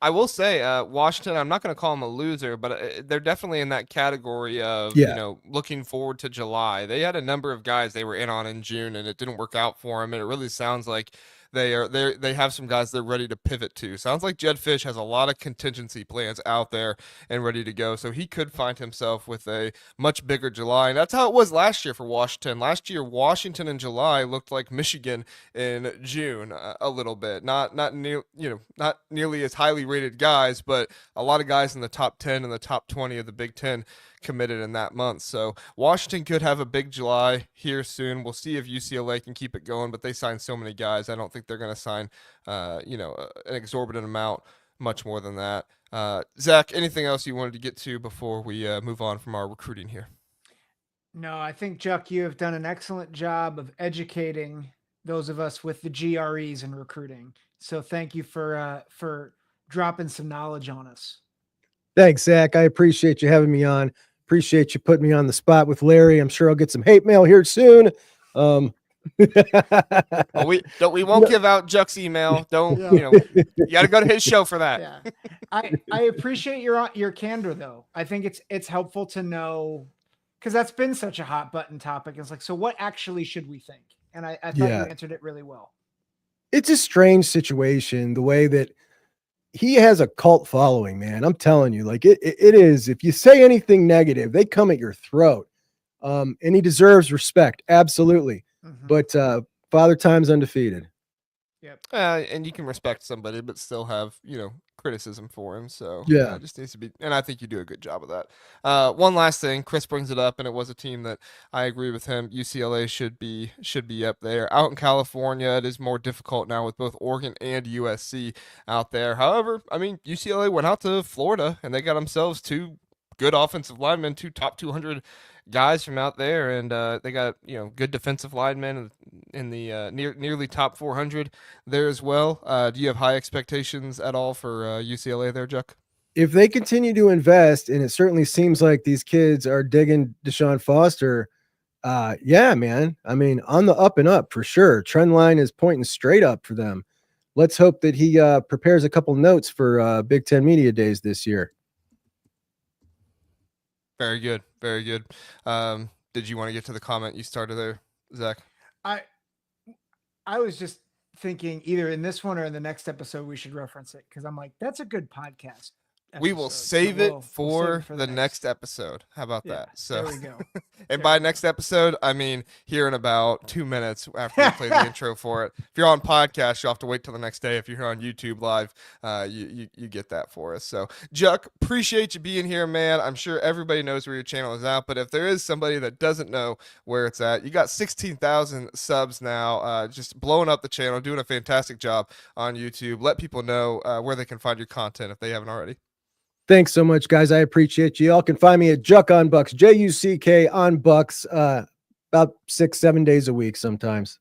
I will say, Washington, I'm not going to call them a loser, but they're definitely in that category of, looking forward to July. They had a number of guys they were in on in June and it didn't work out for them. And it really sounds like they have some guys they're ready to pivot to. Sounds like Jed Fish has a lot of contingency plans out there and ready to go. So he could find himself with a much bigger July. And that's how it was last year for Washington. Last year, Washington in July looked like Michigan in June a little bit. Not nearly as highly rated guys, but a lot of guys in the top 10 and the top 20 of the Big Ten committed in that month. So Washington could have a big July here soon. We'll see if UCLA can keep it going, but they signed so many guys. I don't think they're going to sign, an exorbitant amount, much more than that. Zach, anything else you wanted to get to before we move on from our recruiting here? No, I think, Juck, you have done an excellent job of educating those of us with the GREs in recruiting. So thank you for dropping some knowledge on us. Thanks, Zach. I appreciate you having me on. Appreciate you putting me on the spot with Larry. I'm sure I'll get some hate mail here soon. Well, we won't give out Juck's email. Don't Yeah. you know? You got to go to his show for that. Yeah. I appreciate your candor though. I think it's helpful to know, because that's been such a hot button topic. It's like, so what actually should we think? And I thought you answered it really well. It's a strange situation, the way that he has a cult following, man. I'm telling you, like it is. If you say anything negative, they come at your throat. And he deserves respect. Absolutely. Mhm. But Father Time's undefeated. Yep. And you can respect somebody, but still have criticism for him. So Yeah. it just needs to be. And I think you do a good job of that. One last thing, Chris brings it up, and it was a team that I agree with him. UCLA should be up there. Out in California, it is more difficult now with both Oregon and USC out there. However, I mean UCLA went out to Florida and they got themselves two good offensive linemen, two top 200 guys from out there, and they got good defensive linemen in the nearly top 400 there as well. Do you have high expectations at all for UCLA there, Juck? If they continue to invest, and it certainly seems like these kids are digging Deshaun Foster, yeah, man. I mean, on the up and up for sure. Trend line is pointing straight up for them. Let's hope that he prepares a couple notes for Big Ten Media Days this year. Very good. Very good. Did you want to get to the comment you started there, Zach? I was just thinking either in this one or in the next episode we should reference it, because I'm like, that's a good podcast. We will save it for the next episode. How about that? So there we go. And by next episode, I mean here in about 2 minutes after we play the intro for it. If you're on podcast, you'll have to wait till the next day. If you're here on YouTube live, you get that for us. So Juck, appreciate you being here, man. I'm sure everybody knows where your channel is at, but if there is somebody that doesn't know where it's at, you got 16,000 subs now, just blowing up the channel, doing a fantastic job on YouTube. Let people know where they can find your content if they haven't already. Thanks so much, guys. I appreciate you. Y'all can find me at Juck on Bucks, JUCK on Bucks, about 6-7 days a week sometimes.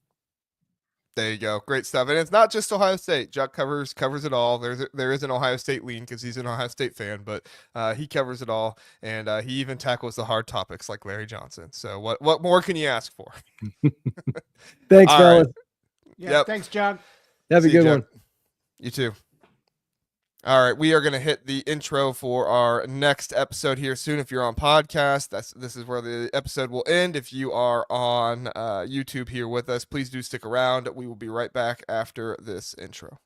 There you go. Great stuff. And it's not just Ohio State. Juck covers it all. There is an Ohio State lean because he's an Ohio State fan, but he covers it all, and he even tackles the hard topics like Larry Johnson. So what more can you ask for? Thanks, fellas. Right. Yep. Thanks, Juck. Have a good one. You too. All right, we are going to hit the intro for our next episode here soon. If you're on podcast, this is where the episode will end. If you are on YouTube here with us, please do stick around. We will be right back after this intro.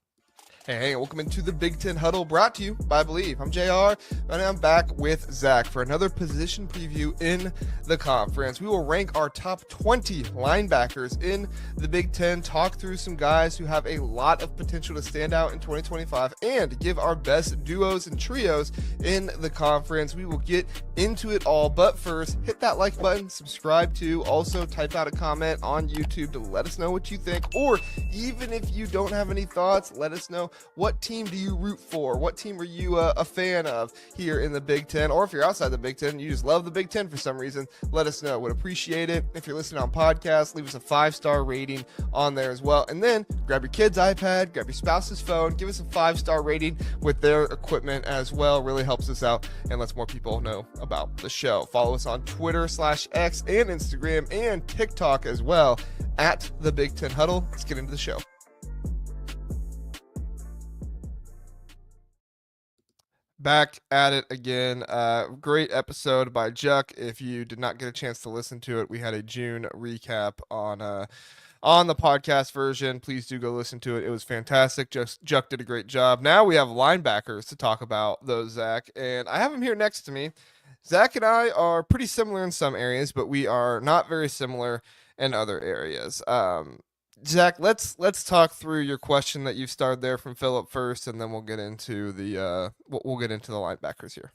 Hey, welcome into the Big Ten Huddle, brought to you by Believe. I'm JR, and I'm back with Zach for another position preview in the conference. We will rank our top 20 linebackers in the Big Ten, talk through some guys who have a lot of potential to stand out in 2025, and give our best duos and trios in the conference. We will get into it all, but first, hit that like button, subscribe to, also type out a comment on YouTube to let us know what you think, or even if you don't have any thoughts, let us know what team do you root for? What team are you a fan of here in the Big Ten? Or if you're outside the Big Ten and you just love the Big Ten for some reason, let us know. Would appreciate it. If you're listening on podcast, leave us a 5-star rating on there as well. And then grab your kid's iPad, grab your spouse's phone, give us a 5-star rating with their equipment as well. Really helps us out and lets more people know about the show. Follow us on Twitter/X and Instagram and TikTok as well at the Big Ten Huddle. Let's get into the show. Back at it again. Great episode by Juck. If you did not get a chance to listen to it, we had a June recap on the podcast version. Please do go listen to it. It was fantastic. Juck did a great job. Now we have linebackers to talk about, though, Zach, and I have him here next to me. Zach and I are pretty similar in some areas, but we are not very similar in other areas. Zach, let's talk through your question that you started there from Philip first, and then we'll get into the linebackers here.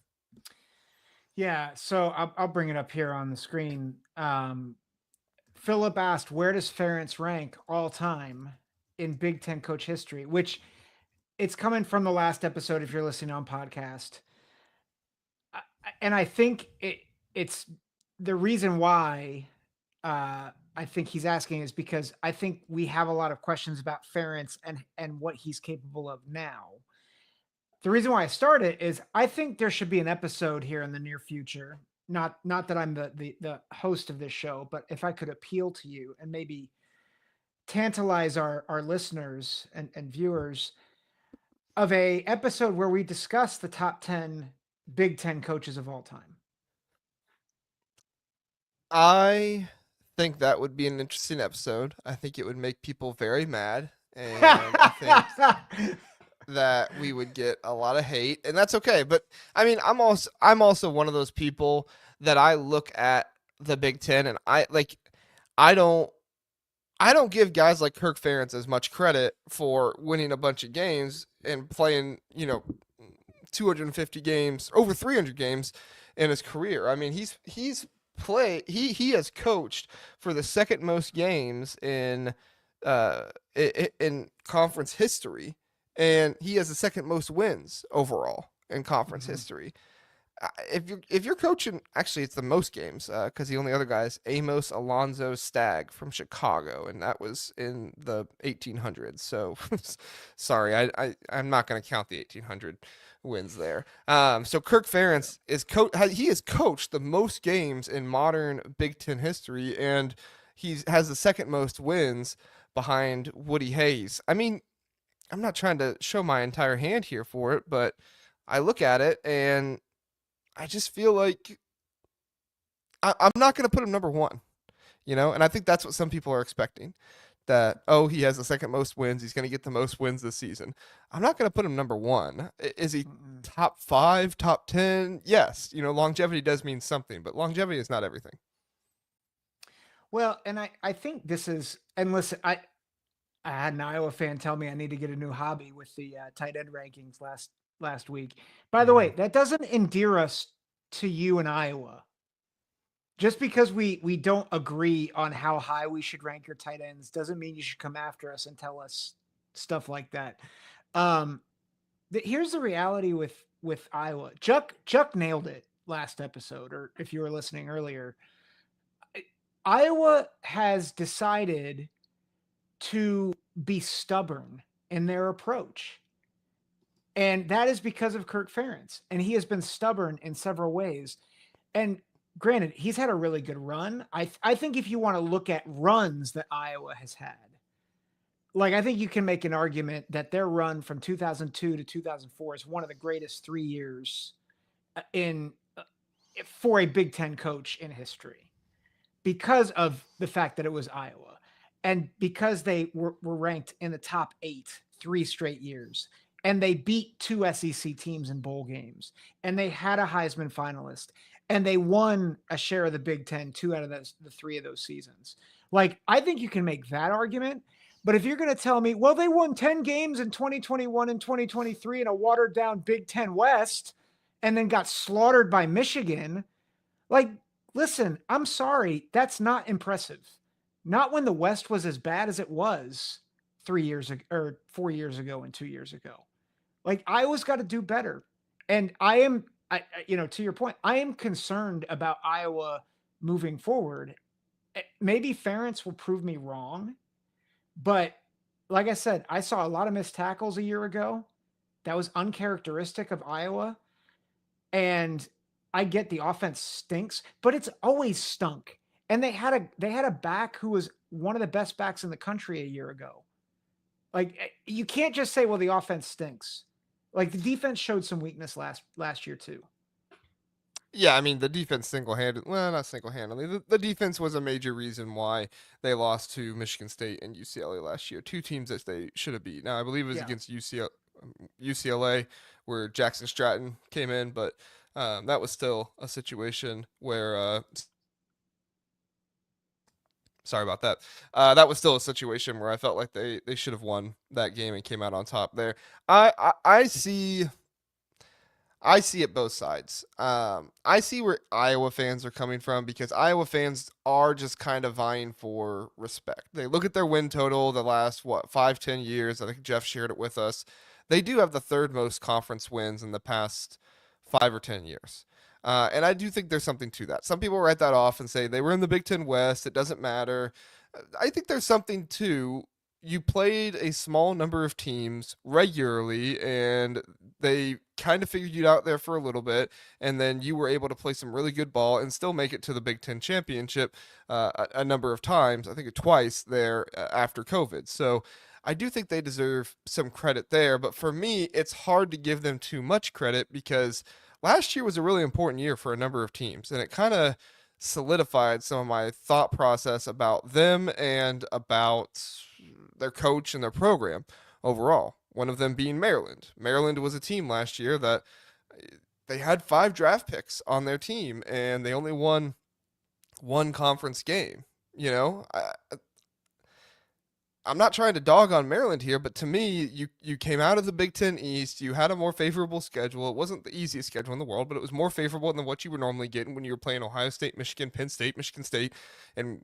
Yeah, so I'll bring it up here on the screen. Philip asked, where does Ferentz rank all time in Big Ten coach history? Which it's coming from the last episode if you're listening on podcast. And I think it's the reason why I think he's asking is because I think we have a lot of questions about Ferentz and what he's capable of now. The reason why I started is I think there should be an episode here in the near future. Not that I'm the host of this show, but if I could appeal to you and maybe tantalize our listeners and viewers of a episode where we discuss the top 10 Big Ten coaches of all time. I think that would be an interesting episode. I think it would make people very mad, and I think that we would get a lot of hate, and that's okay. But I mean, I'm also one of those people that I look at the Big Ten, and I don't give guys like Kirk Ferentz as much credit for winning a bunch of games and playing, 250 games, over 300 games in his career. I mean, he has coached for the second most games in conference history, and he has the second most wins overall in conference history. If you're coaching, actually it's the most games because the only other guy is Amos Alonzo Stagg from Chicago, and that was in the 1800s. So sorry, I'm not going to count the 1800 wins there. So Kirk Ferentz he has coached the most games in modern Big Ten history, and he has the second most wins behind Woody Hayes. I mean, I'm not trying to show my entire hand here for it, but I look at it and I just feel like I'm not going to put him number one, and I think that's what some people are expecting. That, oh, he has the second most wins, he's going to get the most wins this season. I'm not going to put him number one. Is he top 5, top 10? Yes, longevity does mean something, but longevity is not everything. Well, and I think this is, and listen, I had an Iowa fan tell me I need to get a new hobby with the tight end rankings last week. By the way, that doesn't endear us to you in Iowa. Just because we don't agree on how high we should rank your tight ends doesn't mean you should come after us and tell us stuff like that. Here's the reality with Iowa. Juck nailed it last episode, or if you were listening earlier. Iowa has decided to be stubborn in their approach. And that is because of Kirk Ferentz. And he has been stubborn in several ways. And granted, he's had a really good run. I think if you want to look at runs that Iowa has had, I think you can make an argument that their run from 2002 to 2004 is one of the greatest 3 years for a Big Ten coach in history, because of the fact that it was Iowa and because they were ranked in the top 8 3 straight years. And they beat 2 SEC teams in bowl games, and they had a Heisman finalist, and they won a share of the Big Ten 2 out of the 3 of those seasons. I think you can make that argument, but if you're going to tell me, well, they won 10 games in 2021 and 2023 in a watered down Big Ten West and then got slaughtered by Michigan, listen, I'm sorry, that's not impressive. Not when the West was as bad as it was 3 years ago, or 4 years ago and 2 years ago. Iowa's got to do better. And to your point, I am concerned about Iowa moving forward. Maybe Ferentz will prove me wrong, but like I said, I saw a lot of missed tackles a year ago. That was uncharacteristic of Iowa. And I get the offense stinks, but it's always stunk. And they had a back who was one of the best backs in the country a year ago. You can't just say, well, the offense stinks. The defense showed some weakness last year too. Yeah, I mean, the defense not single-handedly. The defense was a major reason why they lost to Michigan State and UCLA last year. 2 teams that they should have beat. Now, I believe it was against UCLA where Jackson Stratton came in, but that was still a situation where sorry about that. That was still a situation where I felt like they should have won that game and came out on top there. I see it both sides. I see where Iowa fans are coming from, because Iowa fans are just kind of vying for respect. They look at their win total the last 5-10 years. I think Jeff shared it with us. They do have the 3rd most conference wins in the past 5 or 10 years. And I do think there's something to that. Some people write that off and say they were in the Big Ten West. It doesn't matter. I think there's something to you played a small number of teams regularly and they kind of figured you out there for a little bit. And then you were able to play some really good ball and still make it to the Big Ten championship a number of times. I think twice there after COVID. So I do think they deserve some credit there. But for me, it's hard to give them too much credit because last year was a really important year for a number of teams. And it kind of solidified some of my thought process about them and about their coach and their program overall. One of them being Maryland. Maryland was a team last year that they had 5 draft picks on their team and they only won one conference game. You know, I'm not trying to dog on Maryland here, but to me, you came out of the Big Ten East. You had a more favorable schedule. It wasn't the easiest schedule in the world, but it was more favorable than what you were normally getting when you were playing Ohio State, Michigan, Penn State, Michigan State, and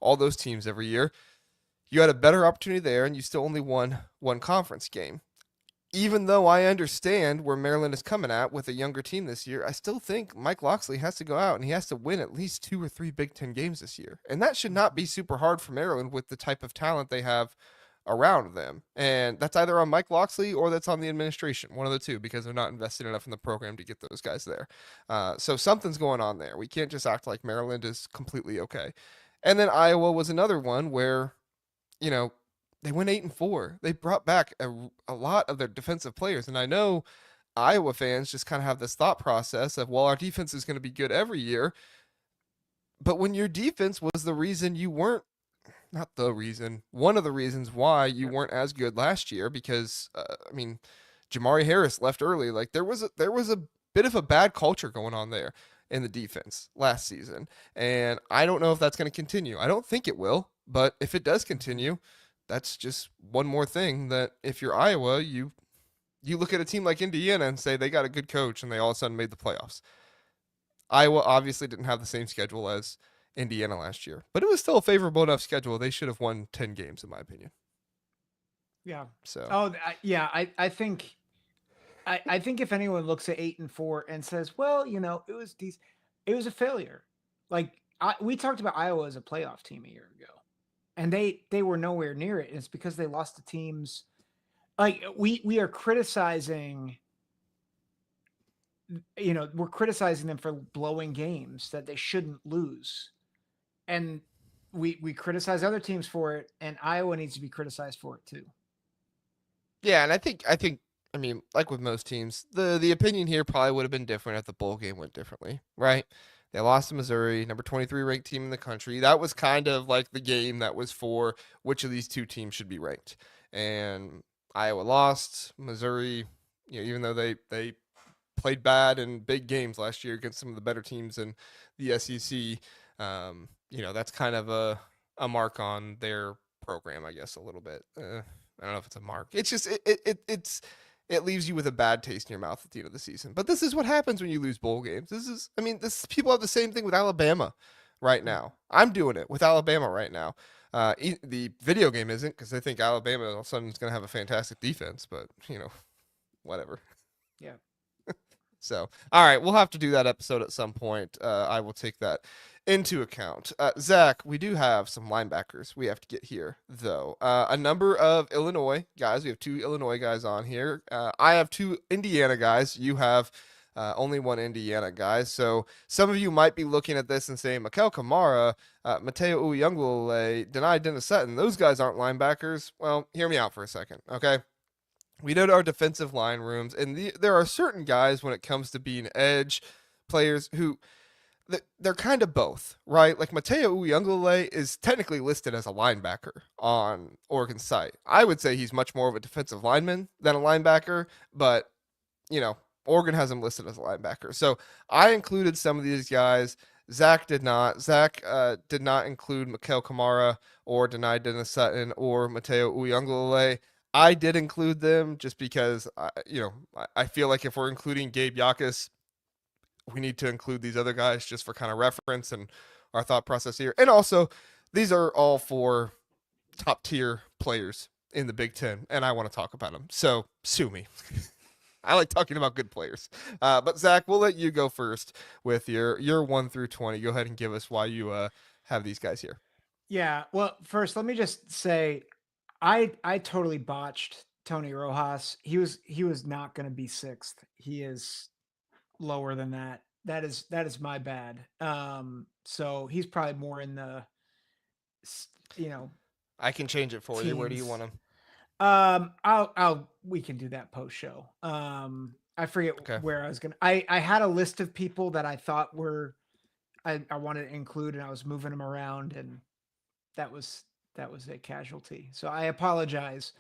all those teams every year. You had a better opportunity there, and you still only won one conference game. Even though I understand where Maryland is coming at with a younger team this year, I still think Mike Locksley has to go out and he has to win at least 2 or 3 Big Ten games this year. And that should not be super hard for Maryland with the type of talent they have around them. And that's either on Mike Locksley or that's on the administration, one of the two, because they're not invested enough in the program to get those guys there. So something's going on there. We can't just act like Maryland is completely okay. And then Iowa was another one where, they went 8-4. They brought back a lot of their defensive players. And I know Iowa fans just kind of have this thought process of, well, our defense is going to be good every year. But when your defense was the reason you weren't, not the reason, one of the reasons why you weren't as good last year, because, Jamari Harris left early. Like there was a bit of a bad culture going on there in the defense last season. And I don't know if that's going to continue. I don't think it will. But if it does continue, that's just one more thing that if you're Iowa, you look at a team like Indiana and say they got a good coach and they all of a sudden made the playoffs. Iowa obviously didn't have the same schedule as Indiana last year, but it was still a favorable enough schedule. They should have won 10 games, in my opinion. Yeah. So. I think if anyone looks at 8-4 and says, well, it was a failure. Like we talked about Iowa as a playoff team a year ago. And they were nowhere near it. And it's because they lost to teams. Like we are criticizing, we're criticizing them for blowing games that they shouldn't lose. And we criticize other teams for it, and Iowa needs to be criticized for it too. Yeah, and I think like with most teams, the opinion here probably would have been different if the bowl game went differently, right? They lost to Missouri, number 23 ranked team in the country. That was kind of like the game that was for which of these two teams should be ranked. And Iowa lost. Missouri, even though they played bad in big games last year against some of the better teams in the SEC, that's kind of a mark on their program, I guess, a little bit. I don't know if it's a mark. It's just it leaves you with a bad taste in your mouth at the end of the season. But this is what happens when you lose bowl games. People have the same thing with Alabama right now. I'm doing it with Alabama right now. The video game isn't, because I think Alabama all of a sudden is going to have a fantastic defense, but whatever. Yeah. So, all right, we'll have to do that episode at some point. I will take that into account. Zach, we do have some linebackers we have to get here, though. A number of Illinois guys. We have 2 Illinois guys on here. I have 2 Indiana guys. You have only 1 Indiana guy. So some of you might be looking at this and saying, Mikel Kamara, Mateo Uyunglele, Denai Dennis Sutton, those guys aren't linebackers. Well, hear me out for a second, okay? We did our defensive line rooms, and there are certain guys when it comes to being edge players who they're kind of both, right? Like Mateo Uyunglele is technically listed as a linebacker on Oregon's site. I would say he's much more of a defensive lineman than a linebacker, but Oregon has him listed as a linebacker. So I included some of these guys. Zach did not. Zach did not include Mikel Kamara or Denai Dennis Sutton or Mateo Uyunglele. I did include them just because, I feel like if we're including Gabe Yakus, we need to include these other guys just for kind of reference and our thought process here. And also, these are all 4 top tier players in the Big Ten, and I want to talk about them. So sue me. I like talking about good players. But Zach, we'll let you go first with your 1 through 20. Go ahead and give us why you have these guys here. Yeah. Well, first, let me just say, I totally botched Tony Rojas. He was not going to be sixth. He is lower than that. That is my bad. So he's probably more in the, you know, I can change it for you. Where do you teens. want him? We can do that post show. I forget Okay. where I was gonna. I had a list of people that I thought were I wanted to include, and I was moving them around, and that was a casualty. So I apologize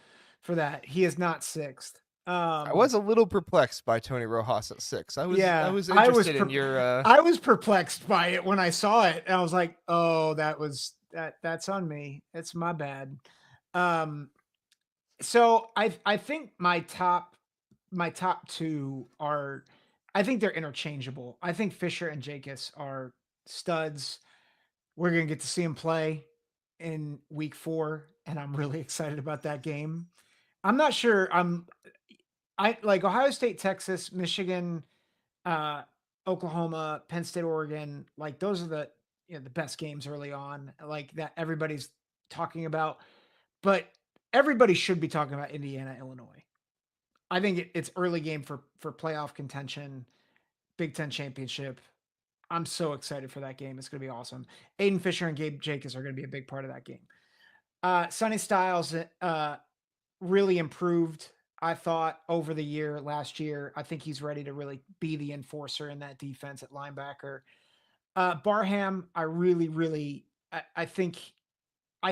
for that. He is not sixth. I was a little perplexed by Tony Rojas at 6. I was interested in your I was perplexed by it when I saw it, and I was like, "Oh, that's on me. It's my bad." So I think my top two are, I think they're interchangeable. I think Fisher and Jacobs are studs. We're gonna get to see him play in week 4, and I'm really excited about that game. I'm not sure. I like Ohio State, Texas, Michigan, uh, Oklahoma, Penn State, Oregon. Like those are the best games early on. Like that everybody's talking about, but everybody should be talking about Indiana, Illinois. I think it's early game for playoff contention, Big Ten championship. I'm so excited for that game. It's going to be awesome. Aiden Fisher and Gabe Jacobs are going to be a big part of that game. Sonny Styles really improved, I thought, over the year last year. I think he's ready to really be the enforcer in that defense at linebacker. Barham, I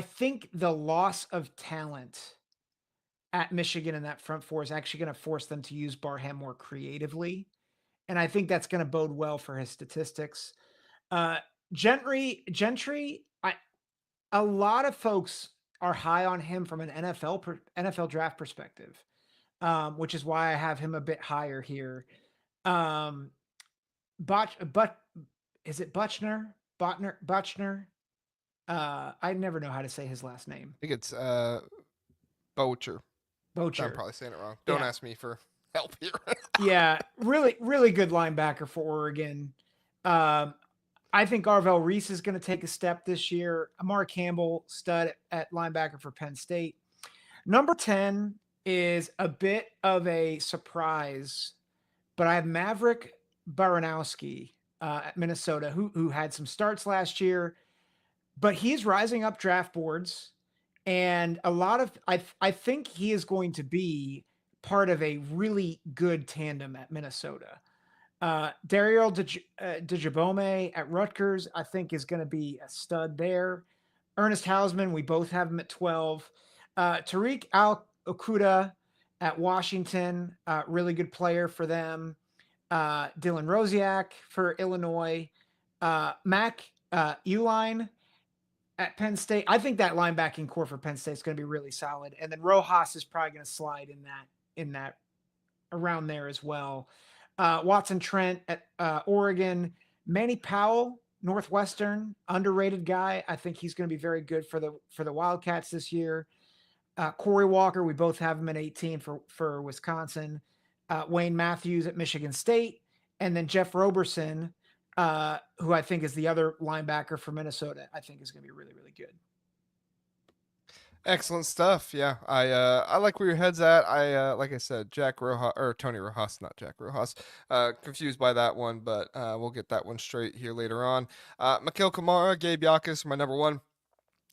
think the loss of talent at Michigan in that front four is actually going to force them to use Barham more creatively. And I think that's going to bode well for his statistics. Uh, Gentry, a lot of folks are high on him from an NFL draft perspective, which is why I have him a bit higher here. But is it Butchner? I never know how to say his last name. I think it's Bocher. I'm probably saying it wrong. Don't ask me for help here. Yeah, really, really good linebacker for Oregon. I think Arvell Reese is going to take a step this year. Amar Campbell, stud at linebacker for Penn State. Number 10 is a bit of a surprise, but I have Maverick Baranowski at Minnesota, who had some starts last year, but he's rising up draft boards. And a lot of, I think he is going to be part of a really good tandem at Minnesota. Daryl Dijabome at Rutgers, I think, is going to be a stud there. Ernest Hausman, we both have him at 12. Tariq Al-Okuda at Washington, really good player for them. Dylan Rosiak for Illinois. Mac Uline at Penn State. I think that linebacking core for Penn State is going to be really solid. And then Rojas is probably going to slide in that around there as well. Watson Trent at Oregon. Manny Powell, Northwestern, underrated guy. I think he's going to be very good for the Wildcats this year. Corey Walker, we both have him at 18 for Wisconsin. Wayne Matthews at Michigan State. And then Jeff Roberson, who I think is the other linebacker for Minnesota, I think is going to be really, really good. Excellent stuff. Yeah, I like where your head's at. Like I said, Tony Rojas, not Jack Rojas. Confused by that one, but we'll get that one straight here later on. Mikhail Kamara, Gabe Yakas, my number 1.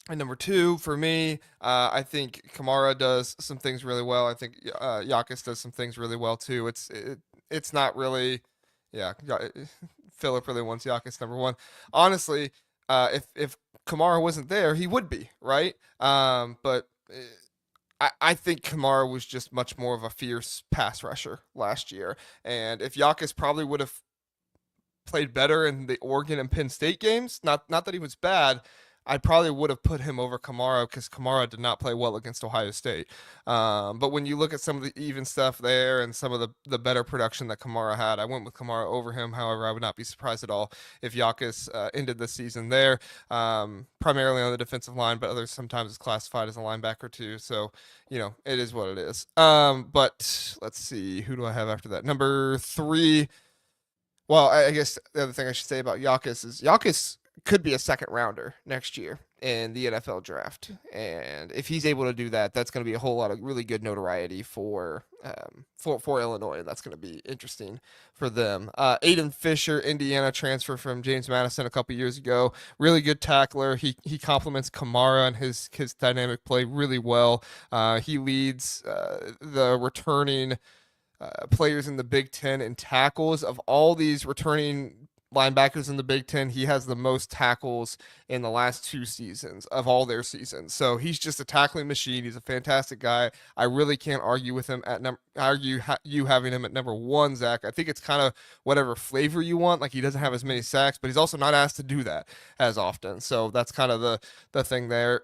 And number 2 for me, I think Kamara does some things really well. I think Yakas does some things really well too. It's not really, yeah. Philip really wants Yakas number 1. Honestly, if Kamara wasn't there, he would be, right? But I think Kamara was just much more of a fierce pass rusher last year. And if Yakas probably would have played better in the Oregon and Penn State games, not that he was bad, I probably would have put him over Kamara because Kamara did not play well against Ohio State. But when you look at some of the even stuff there and some of the better production that Kamara had, I went with Kamara over him. However, I would not be surprised at all if Yakus ended the season there, primarily on the defensive line, but others sometimes is classified as a linebacker too. So, it is what it is. But let's see, who do I have after that? Number 3. Well, I guess the other thing I should say about Yakus is Yakus could be a second rounder next year in the NFL draft. And if he's able to do that, that's going to be a whole lot of really good notoriety for Illinois. That's going to be interesting for them. Aiden Fisher, Indiana transfer from James Madison a couple years ago. Really good tackler. He complements Kamara and his dynamic play really well. He leads the returning players in the Big Ten in tackles. Of all these returning linebackers in the Big Ten, he has the most tackles in the last 2 seasons of all their seasons. So he's just a tackling machine. He's a fantastic guy. I really can't argue with him at you having him at number 1, Zach. I think it's kind of whatever flavor you want. Like, he doesn't have as many sacks, but he's also not asked to do that as often. So that's kind of the thing there.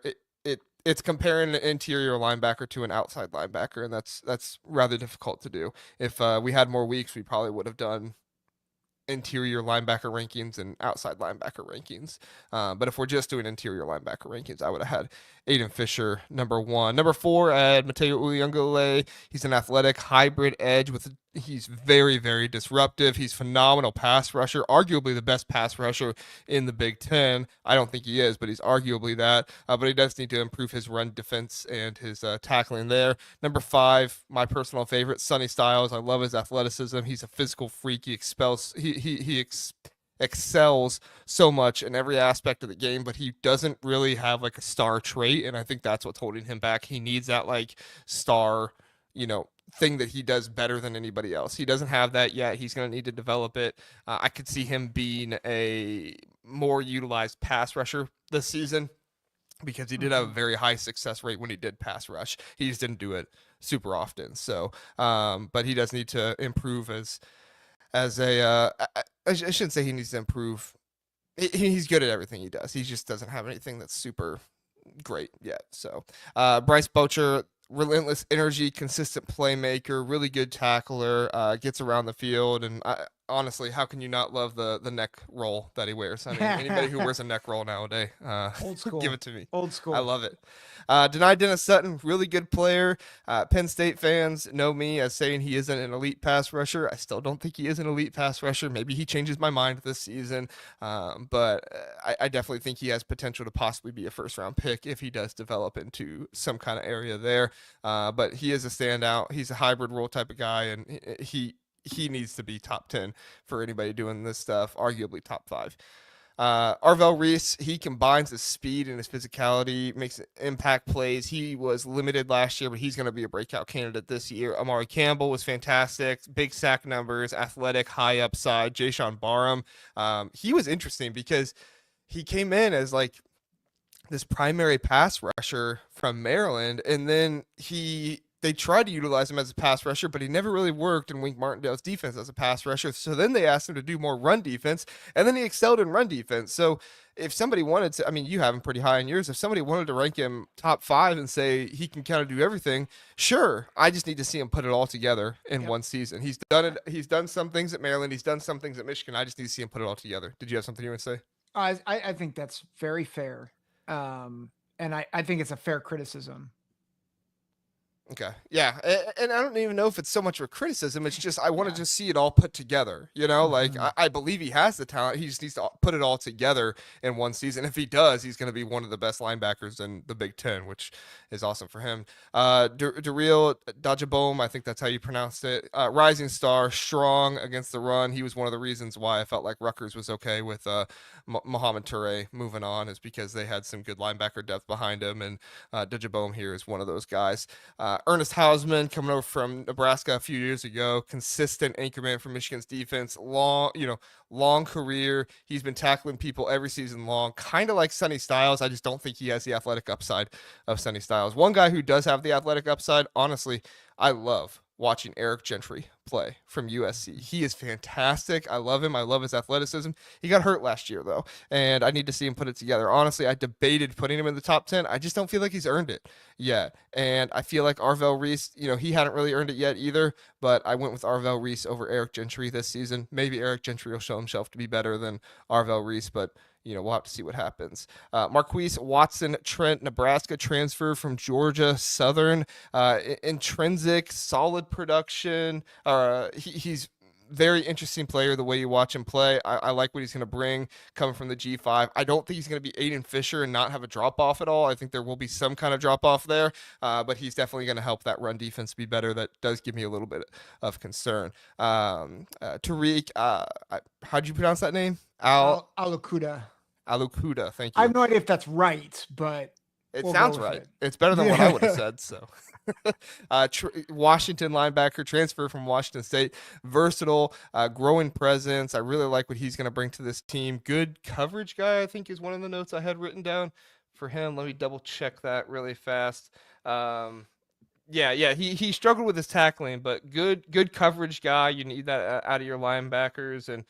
It's comparing an interior linebacker to an outside linebacker, and that's rather difficult to do. If we had more weeks, we probably would have done interior linebacker rankings and outside linebacker rankings. But if we're just doing interior linebacker rankings, I would have had Aiden Fisher number 1. Number 4, I had Mateo Uyunglele. He's an athletic hybrid edge he's very, very disruptive. He's phenomenal pass rusher, arguably the best pass rusher in the Big Ten. I don't think he is, but he's arguably that. But he does need to improve his run defense and his tackling there. Number 5, my personal favorite, Sonny Styles. I love his athleticism. He's a physical freak. He excels so much in every aspect of the game, but he doesn't really have like a star trait, and I think that's what's holding him back. He needs that like star, thing that he does better than anybody else. He doesn't have that yet. He's going to need to develop it. I could see him being a more utilized pass rusher this season because he did have a very high success rate when he did pass rush. He just didn't do it super often. So, but he does need to improve I shouldn't say he needs to improve. He's good at everything he does. He just doesn't have anything that's super great yet. So, Bryce Bocher, relentless energy, consistent playmaker, really good tackler, gets around the field, and honestly, how can you not love the neck roll that he wears? I mean, anybody who wears a neck roll nowadays, Old school. give it to me. Old school. I love it. Denied Dennis Sutton, really good player. Penn State fans know me as saying he isn't an elite pass rusher. I still don't think he is an elite pass rusher. Maybe he changes my mind this season, but I definitely think he has potential to possibly be a first-round pick if he does develop into some kind of area there. But he is a standout. He's a hybrid role type of guy, and he needs to be top 10 for anybody doing this stuff, arguably top 5. Arvell Reese, he combines his speed and his physicality, makes impact plays. He was limited last year, but he's going to be a breakout candidate this year. Amari Campbell was fantastic, big sack numbers, athletic, high upside. Jayshawn Barham, he was interesting because he came in as like this primary pass rusher from Maryland, and then they tried to utilize him as a pass rusher, but he never really worked in Wink Martindale's defense as a pass rusher. So then they asked him to do more run defense, and then he excelled in run defense. So if somebody wanted to, I mean, you have him pretty high in yours. If somebody wanted to rank him top 5 and say he can kind of do everything, sure. I just need to see him put it all together in one season. He's done it. He's done some things at Maryland. He's done some things at Michigan. I just need to see him put it all together. Did you have something you want to say? I think that's very fair. And I think it's a fair criticism. Okay. Yeah. And I don't even know if it's so much of a criticism. It's just, I want to just see it all put together, like I believe he has the talent. He just needs to put it all together in one season. If he does, he's going to be one of the best linebackers in the Big Ten, which is awesome for him. Daryl Dajabome, I think that's how you pronounced it. Rising star, strong against the run. He was one of the reasons why I felt like Rutgers was okay with Mohamed Toure moving on, is because they had some good linebacker depth behind him. And Dajabome here is one of those guys. Ernest Hausman, coming over from Nebraska a few years ago, consistent anchorman for Michigan's defense, long career. He's been tackling people every season long, kind of like Sonny Styles. I just don't think he has the athletic upside of Sonny Styles. One guy who does have the athletic upside, honestly, I love watching Eric Gentry play from USC. He is fantastic. I love him. I love his athleticism. He got hurt last year, though, and I need to see him put it together. Honestly, I debated putting him in the top 10. I just don't feel like he's earned it yet. And I feel like Arvell Reese, he hadn't really earned it yet either, but I went with Arvell Reese over Eric Gentry this season. Maybe Eric Gentry will show himself to be better than Arvell Reese, but we'll have to see what happens. Marquise Watson Trent, Nebraska transfer from Georgia Southern. Intrinsic, solid production. He's very interesting player the way you watch him play. I like what he's going to bring coming from the G5. I don't think he's going to be Aiden Fisher and not have a drop off at all. I think there will be some kind of drop off there, but he's definitely going to help that run defense be better. That does give me a little bit of concern. Tariq, how'd you pronounce that name? Alukuda. Alukuda, thank you. I have no idea if that's right, but it sounds right. It's better than what I would have said. So, Washington linebacker, transfer from Washington State, versatile, growing presence. I really like what he's going to bring to this team. Good coverage guy, I think, is one of the notes I had written down for him. Let me double check that really fast. Yeah, he struggled with his tackling, but good coverage guy. You need that out of your linebackers, and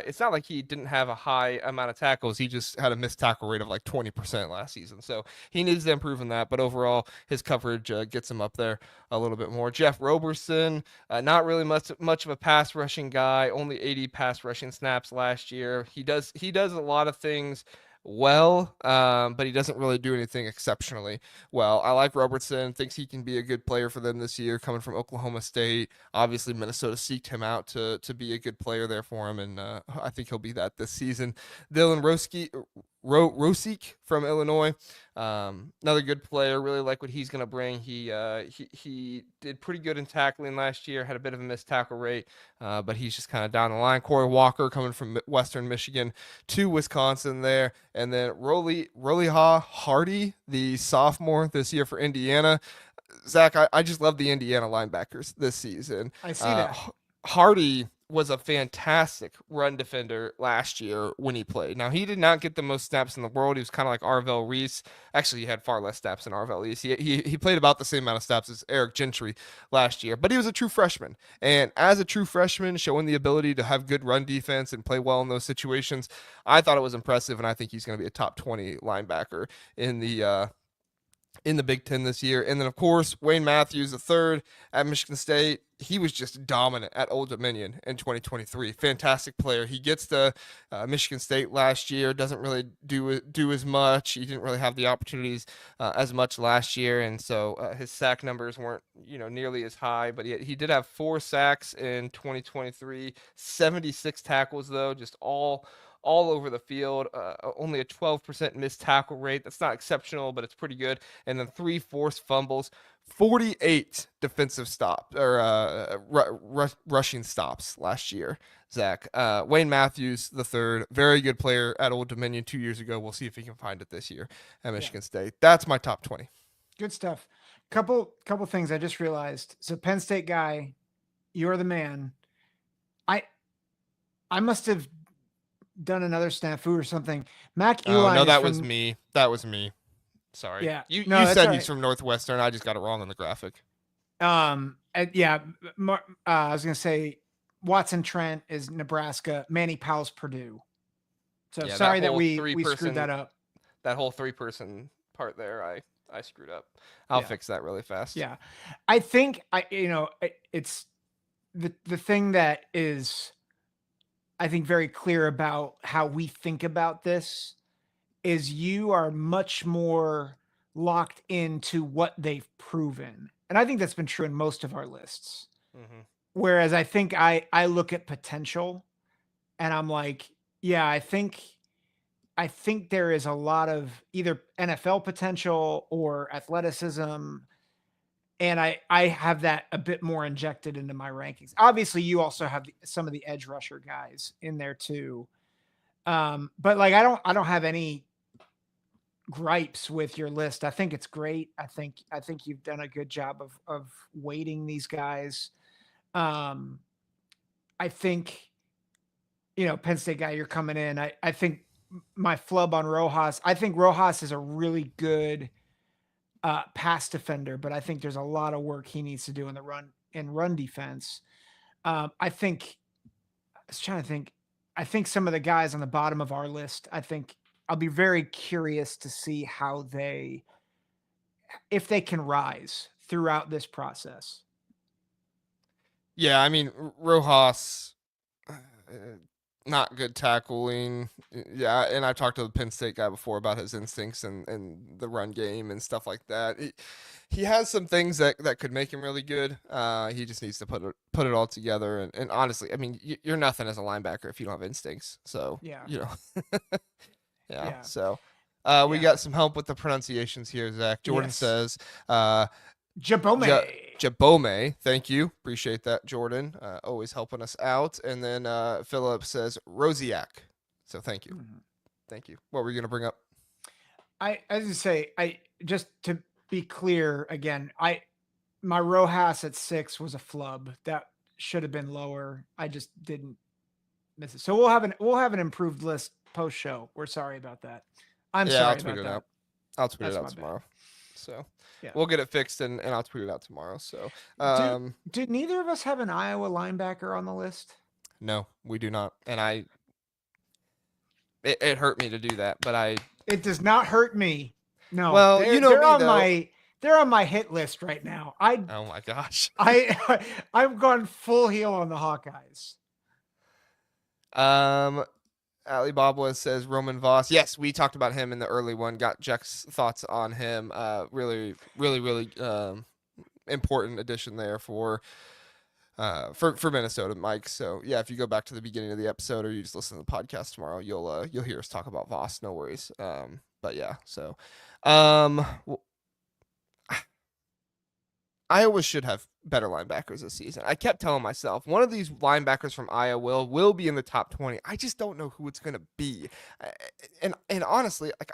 it's not like he didn't have a high amount of tackles. He just had a missed tackle rate of like 20% last season, so he needs to improve in that. But overall, his coverage gets him up there a little bit more. Jeff Roberson, not really much of a pass rushing guy. Only 80 pass rushing snaps last year. He does a lot of things well, but he doesn't really do anything exceptionally well. I like Robertson, thinks he can be a good player for them this year, coming from Oklahoma State. Obviously, Minnesota seeked him out to be a good player there for him, and I think he'll be that this season. Dylan Rosick from Illinois, another good player. Really like what he's going to bring. He did pretty good in tackling last year, had a bit of a missed tackle rate, but he's just kind of down the line. Corey Walker coming from Western Michigan to Wisconsin there. And then Roliha Hardy, the sophomore this year for Indiana. Zach, I just love the Indiana linebackers this season. I see that. Hardy was a fantastic run defender last year when he played. Now, he did not get the most snaps in the world. He was kind of like Arvell Reese. Actually, he had far less snaps than Arvell Reese. He played about the same amount of snaps as Eric Gentry last year, but he was a true freshman. And as a true freshman, showing the ability to have good run defense and play well in those situations, I thought it was impressive, and I think he's going to be a top 20 linebacker in the Big Ten this year. And then, of course, Wayne Matthews, the third at Michigan State. He was just dominant at Old Dominion in 2023. Fantastic player. He gets to Michigan State last year, doesn't really do as much. He didn't really have the opportunities as much last year, and so his sack numbers weren't nearly as high. But he did have 4 sacks in 2023, 76 tackles though, just all over the field. Only a 12% missed tackle rate. That's not exceptional, but it's pretty good. And then 3 forced fumbles, 48 defensive stops or rushing stops last year. Zach, Wayne Matthews the third, very good player at Old Dominion 2 years ago. We'll see if he can find it this year at Michigan State. That's my top 20. Good stuff. Couple things I just realized. So Penn State guy, you're the man. I must have done another snafu or something. Mac Eli. No, that was me. That was me. Sorry. Yeah. You said he's from Northwestern. I just got it wrong on the graphic. I was gonna say Watson Trent is Nebraska. Manny Powell's Purdue. So yeah, sorry that we screwed that up. That whole 3-person part there, I screwed up. I'll fix that really fast. Yeah. I think it's the thing that is, I think, very clear about how we think about this is you are much more locked into what they've proven. And I think that's been true in most of our lists. Mm-hmm. Whereas I think I look at potential and I'm like, yeah, I think there is a lot of either NFL potential or athleticism. And I have that a bit more injected into my rankings. Obviously, you also have some of the edge rusher guys in there too. But like, I don't have any gripes with your list. I think it's great. I think you've done a good job of weighting these guys. I think, Penn State guy, you're coming in. I think my flub on Rojas. I think Rojas is a really good pass defender, but I think there's a lot of work he needs to do in the run in run defense. I was trying to think. I think some of the guys on the bottom of our list, I think I'll be very curious to see if they can rise throughout this process. Yeah, I mean, Rojas, uh, not good tackling. Yeah, and I've talked to the Penn State guy before about his instincts and the run game and stuff like that. He has some things that could make him really good. He just needs to put it all together. And honestly, I mean, you're nothing as a linebacker if you don't have instincts. So, Yeah. you know, Yeah. So, we Yeah. got some help with the pronunciations here, Zach. Jordan Yes. says, Jabome. Jabome, thank you. Appreciate that, Jordan. Always helping us out. And then Philip says Rosiak. So thank you. Thank you. What were you going to bring up? As you say, just to be clear again, my Rojas at 6 was a flub. That should have been lower. I just didn't miss it. So we'll have an improved list post show. We're sorry about that. I'm sorry I'll about tweet it that. out. I'll tweet That's it my out bad. tomorrow. So Yeah. we'll get it fixed and I'll tweet it out tomorrow. So Did neither of us have an Iowa linebacker on the list? no, we do not. And it hurt me to do that, but It does not hurt me. No. Well, they're on my hit list right now. oh my gosh. I've gone full heel on the Hawkeyes. Alibaba says Roman Voss. Yes, we talked about him in the early one. Got Juck's thoughts on him. Really important addition there for Minnesota, Mike. So yeah, if you go back to the beginning of the episode or you just listen to the podcast tomorrow, you'll hear us talk about Voss. No worries. But yeah, so Iowa should have better linebackers this season. I kept telling myself one of these linebackers from Iowa will be in the top 20. I just don't know who it's going to be. And honestly, like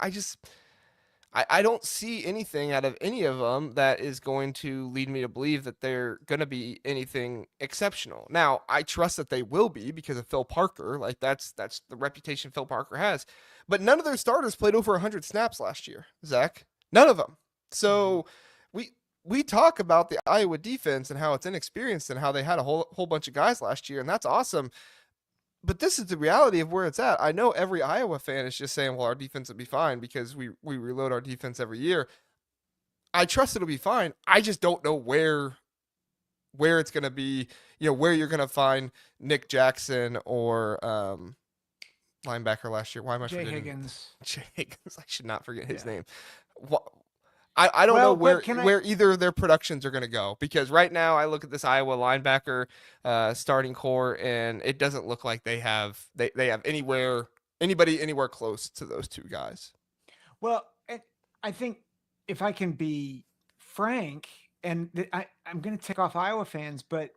I don't see anything out of any of them that is going to lead me to believe that they're going to be anything exceptional. Now, I trust that they will be because of Phil Parker. Like that's the reputation Phil Parker has. But none of their starters played over 100 snaps last year, Zach. None of them. So we talk about the Iowa defense and how it's inexperienced and how they had a whole bunch of guys last year, and that's awesome. But this is the reality of where it's at. I know every Iowa fan is just saying, well, our defense will be fine because we reload our defense every year. I trust it'll be fine. I just don't know where it's going to be, where you're going to find Nick Jackson or linebacker last year. Why am I forgetting? Jay Higgins. I should not forget his name. I don't know where either of their productions are going to go, because right now I look at this Iowa linebacker starting core and it doesn't look like they have anybody anywhere close to those two guys. Well, I think if I can be frank, and I'm going to tick off Iowa fans, but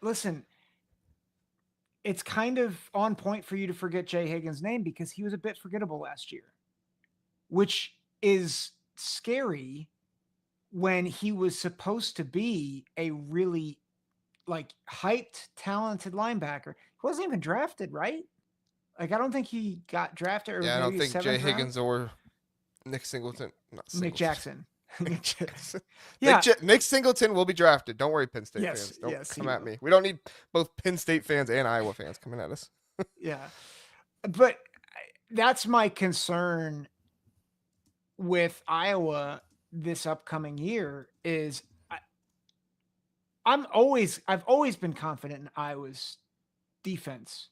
listen, it's kind of on point for you to forget Jay Higgins' name because he was a bit forgettable last year, which is scary when he was supposed to be a really hyped, talented linebacker. He wasn't even drafted, right? I don't think he got drafted. Or I don't think Jay Higgins or Nick Singleton. Nick Jackson. Nick Jackson. Yeah. Nick Singleton will be drafted. Don't worry, Penn State fans. Don't come at me. We don't need both Penn State fans and Iowa fans coming at us. Yeah. But that's my concern with Iowa this upcoming year is I've always been confident in Iowa's defense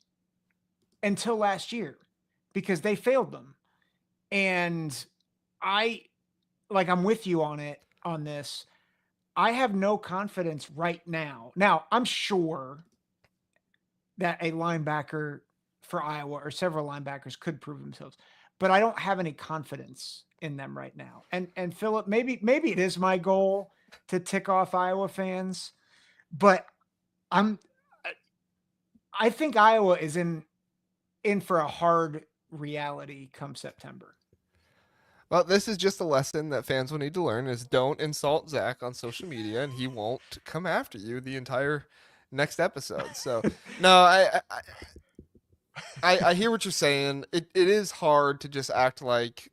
until last year because they failed them. And I'm with you on this. I have no confidence right now. Now, I'm sure that a linebacker for Iowa or several linebackers could prove themselves, but I don't have any confidence in them right now. And Philip, maybe it is my goal to tick off Iowa fans, but I think Iowa is in for a hard reality come September. Well, this is just a lesson that fans will need to learn is don't insult Zach on social media and he won't come after you the entire next episode. So no, I hear what you're saying. It is hard to just act like,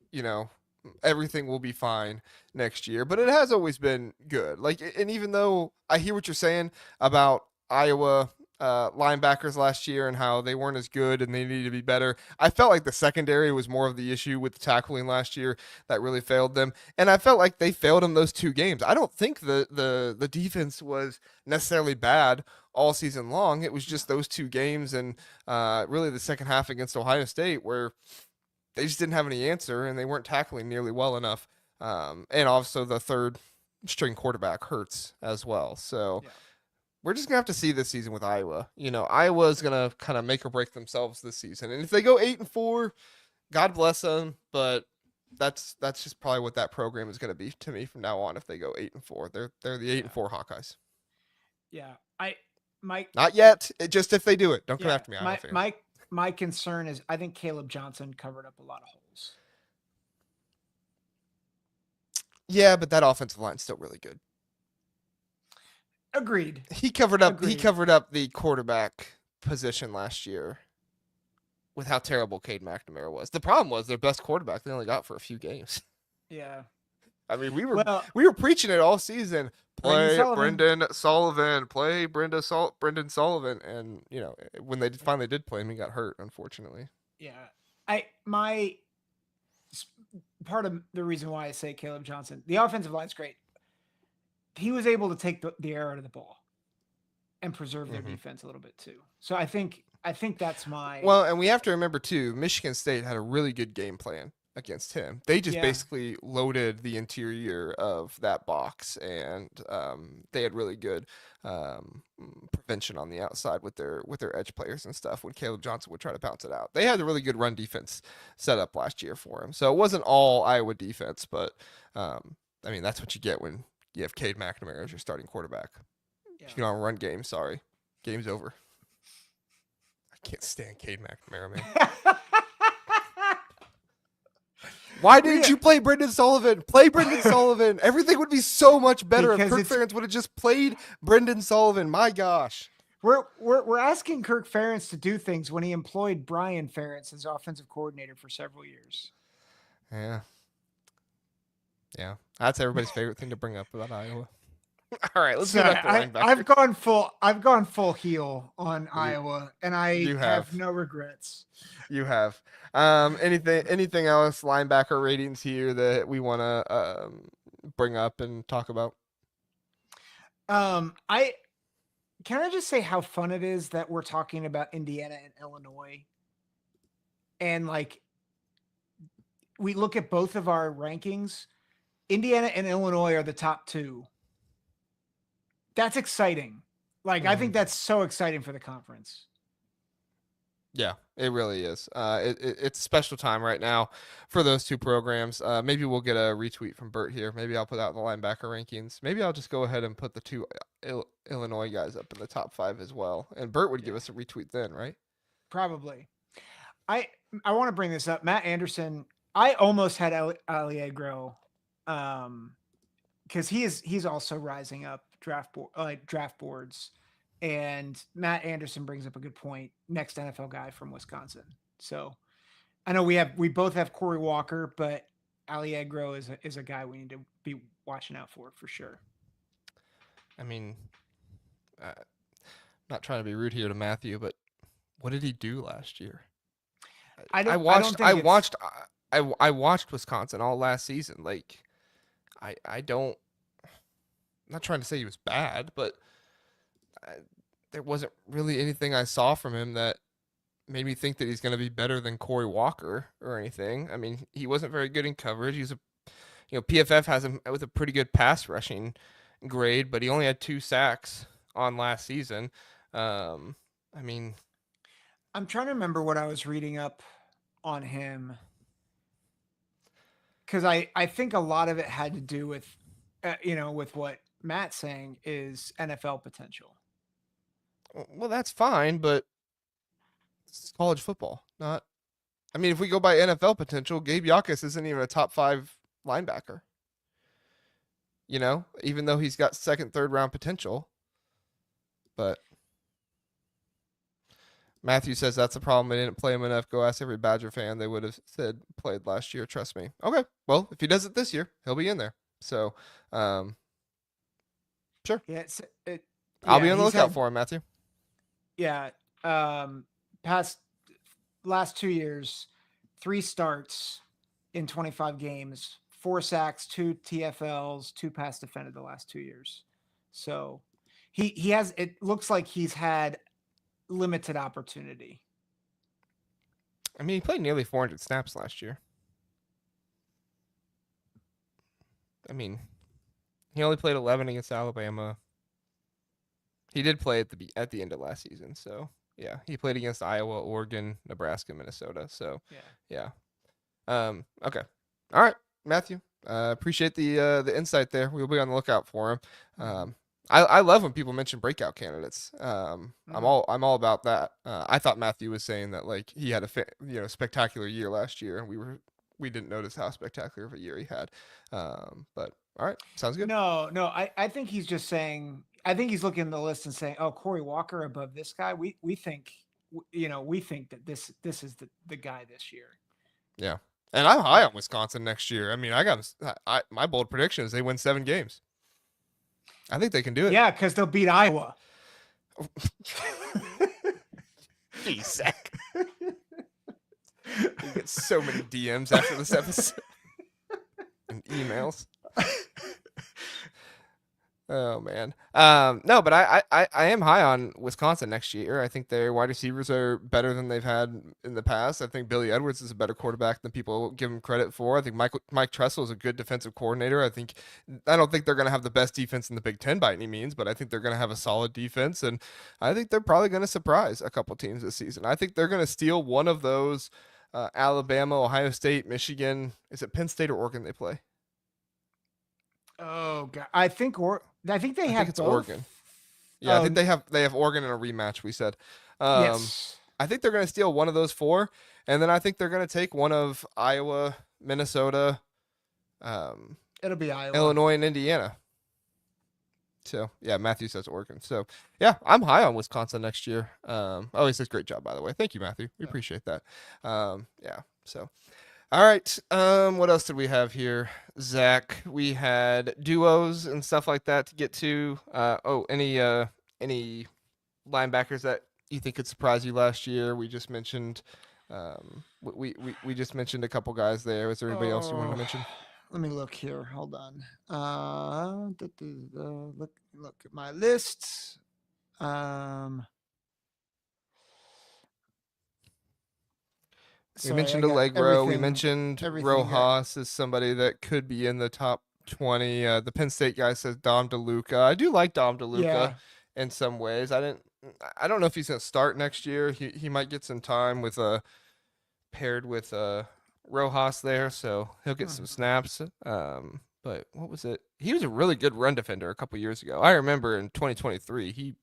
everything will be fine next year. But it has always been good. Like, and even though I hear what you're saying about Iowa linebackers last year and how they weren't as good and they needed to be better, I felt like the secondary was more of the issue with the tackling last year that really failed them. And I felt like they failed in those 2 games. I don't think the defense was necessarily bad all season long. It was just those 2 games and really the second half against Ohio State where they just didn't have any answer and they weren't tackling nearly well enough. And also the third string quarterback hurts as well. So we're just gonna have to see this season with Iowa. Iowa's gonna kind of make or break themselves this season. And if they go 8-4, God bless them. But that's just probably what that program is gonna be to me from now on. If they go 8-4, they're the 8-4 Hawkeyes. Yeah, not yet. Just if they do it, don't come after me, Iowa fans. My concern is I think Caleb Johnson covered up a lot of holes. Yeah, but that offensive line's still really good. Agreed. He covered up the quarterback position last year with how terrible Cade McNamara was. The problem was their best quarterback they only got for a few games. Yeah. I mean, we were preaching it all season. Play Brendan Sullivan. Play Brendan Sullivan. And, when they finally did play him, he got hurt, unfortunately. Yeah. Part of the reason why I say Caleb Johnson, the offensive line's great. He was able to take the air out of the ball and preserve their defense a little bit too. So I think that's well, and we have to remember too, Michigan State had a really good game plan against him. They just basically loaded the interior of that box, and they had really good prevention on the outside with their edge players and stuff when Caleb Johnson would try to bounce it out. They had a really good run defense set up last year for him. So it wasn't all Iowa defense, but that's what you get when you have Cade McNamara as your starting quarterback. Yeah. If you don't run game, sorry. Game's over. I can't stand Cade McNamara, man. Why didn't you play Brendan Sullivan? Play Brendan Sullivan. Everything would be so much better if Kirk Ferentz would have just played Brendan Sullivan. My gosh. We're asking Kirk Ferentz to do things when he employed Brian Ferentz as offensive coordinator for several years. Yeah, that's everybody's favorite thing to bring up about Iowa. All right, let's go back to linebacker. I've gone full heel on Iowa, and I have no regrets. You have. Anything else linebacker ratings here that we want to bring up and talk about? I just say how fun it is that we're talking about Indiana and Illinois, and we look at both of our rankings. Indiana and Illinois are the top 2. That's exciting. I think that's so exciting for the conference. Yeah, it really is. It's a special time right now for those 2 programs. Maybe we'll get a retweet from Bert here. Maybe I'll put out the linebacker rankings. Maybe I'll just go ahead and put the 2 Illinois guys up in the top 5 as well. And Bert would give us a retweet then, right? Probably. I want to bring this up. Matt Anderson, I almost had Allegro because he's also rising up draft boards, and Matt Anderson brings up a good point. Next NFL guy from Wisconsin. So I know we both have Corey Walker, but Allegro is a guy we need to be watching out for sure. I mean, not trying to be rude here to Matthew, but what did he do last year? I watched Wisconsin all last season. I'm not trying to say he was bad, but there wasn't really anything I saw from him that made me think that he's going to be better than Corey Walker or anything. I mean, he wasn't very good in coverage. PFF has him with a pretty good pass rushing grade, but he only had 2 sacks on last season. I'm trying to remember what I was reading up on him, because I think a lot of it had to do with, with what Matt's saying is NFL potential. Well, that's fine, but it's college football. If we go by NFL potential, Gabe Yakus isn't even a top 5 linebacker. Even though he's got 2nd, 3rd round potential. But Matthew says that's the problem. They didn't play him enough. Go ask every Badger fan. They would have said played last year. Trust me. Okay. Well, if he does it this year, he'll be in there. So, sure. Yeah, I'll be on the he's lookout had- for him, Matthew. Yeah, past last 2 years, 3 starts in 25 games, 4 sacks, 2 TFLs, 2 pass defended the last 2 years. So he has. It looks like he's had limited opportunity. I mean, he played nearly 400 snaps last year. I mean, he only played 11 against Alabama. He did play at the end of last season, so yeah, he played against Iowa, Oregon, Nebraska, Minnesota. So yeah. Okay, all right, Matthew. Appreciate the insight there. We'll be on the lookout for him. I love when people mention breakout candidates. I'm all about that. I thought Matthew was saying that like he had a spectacular year last year, and we didn't notice how spectacular of a year he had. But all right, sounds good. No, I think he's just saying. I think he's looking at the list and saying, "Oh, Corey Walker above this guy. We think that this is the guy this year." Yeah, and I'm high on Wisconsin next year. I mean, my bold prediction is they win 7 games. I think they can do it. Yeah, because they'll beat Iowa. Jeez, Zach. You get so many DMs after this episode and emails. Oh man. No, but I am high on Wisconsin next year. I think their wide receivers are better than they've had in the past. I think Billy Edwards is a better quarterback than people give him credit for. I think Mike Tressel is a good defensive coordinator. I don't think they're going to have the best defense in the Big Ten by any means, but I think they're going to have a solid defense, and I think they're probably going to surprise a couple teams this season. I think they're going to steal one of those Alabama, Ohio State, Michigan. Is it Penn State or Oregon they play? Oh God, I think they have it's both. Oregon. Yeah, I think they have Oregon in a rematch. We said. Yes. I think they're going to steal one of those 4, and then I think they're going to take one of Iowa, Minnesota, It'll be Iowa, Illinois, and Indiana. So yeah, Matthew says Oregon. So yeah, I'm high on Wisconsin next year. He says great job, by the way. Thank you, Matthew. We appreciate that. Yeah. So. All right. What else did we have here, Zach? We had duos and stuff like that to get to. Any linebackers that you think could surprise you last year? We just mentioned. We just mentioned a couple guys there. Was there anybody else you wanted to mention? Let me look here. Hold on. Look at my list. We mentioned Allegro. We mentioned Rojas as somebody that could be in the top 20. The Penn State guy says Dom DeLuca. I do like Dom DeLuca in some ways. I don't know if he's going to start next year. He might get some time with paired with Rojas there, so he'll get some snaps. But what was it? He was a really good run defender a couple years ago. I remember in 2023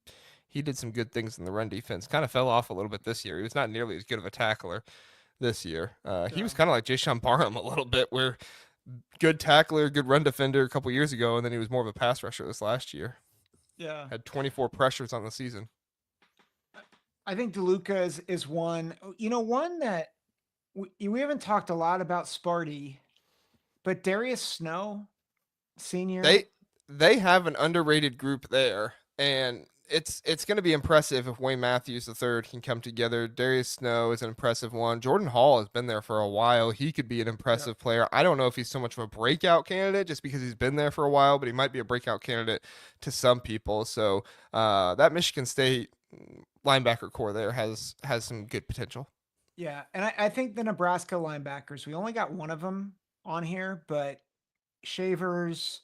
he did some good things in the run defense. Kind of fell off a little bit this year. He was not nearly as good of a tackler this year. He was kind of like Jayshawn Barham a little bit, where good tackler, good run defender a couple years ago, and then he was more of a pass rusher this last year. Yeah. Had 24 pressures on the season. I think DeLuca is one. One that we haven't talked a lot about Sparty, but Darius Snow, senior. They have an underrated group there, and it's going to be impressive if Wayne Matthews III can come together. Darius Snow is an impressive one. Jordan Hall has been there for a while. He could be an impressive player. I don't know if he's so much of a breakout candidate just because he's been there for a while, but he might be a breakout candidate to some people. So that Michigan State linebacker core there has some good potential. Yeah, and I think the Nebraska linebackers, we only got one of them on here, but Shavers,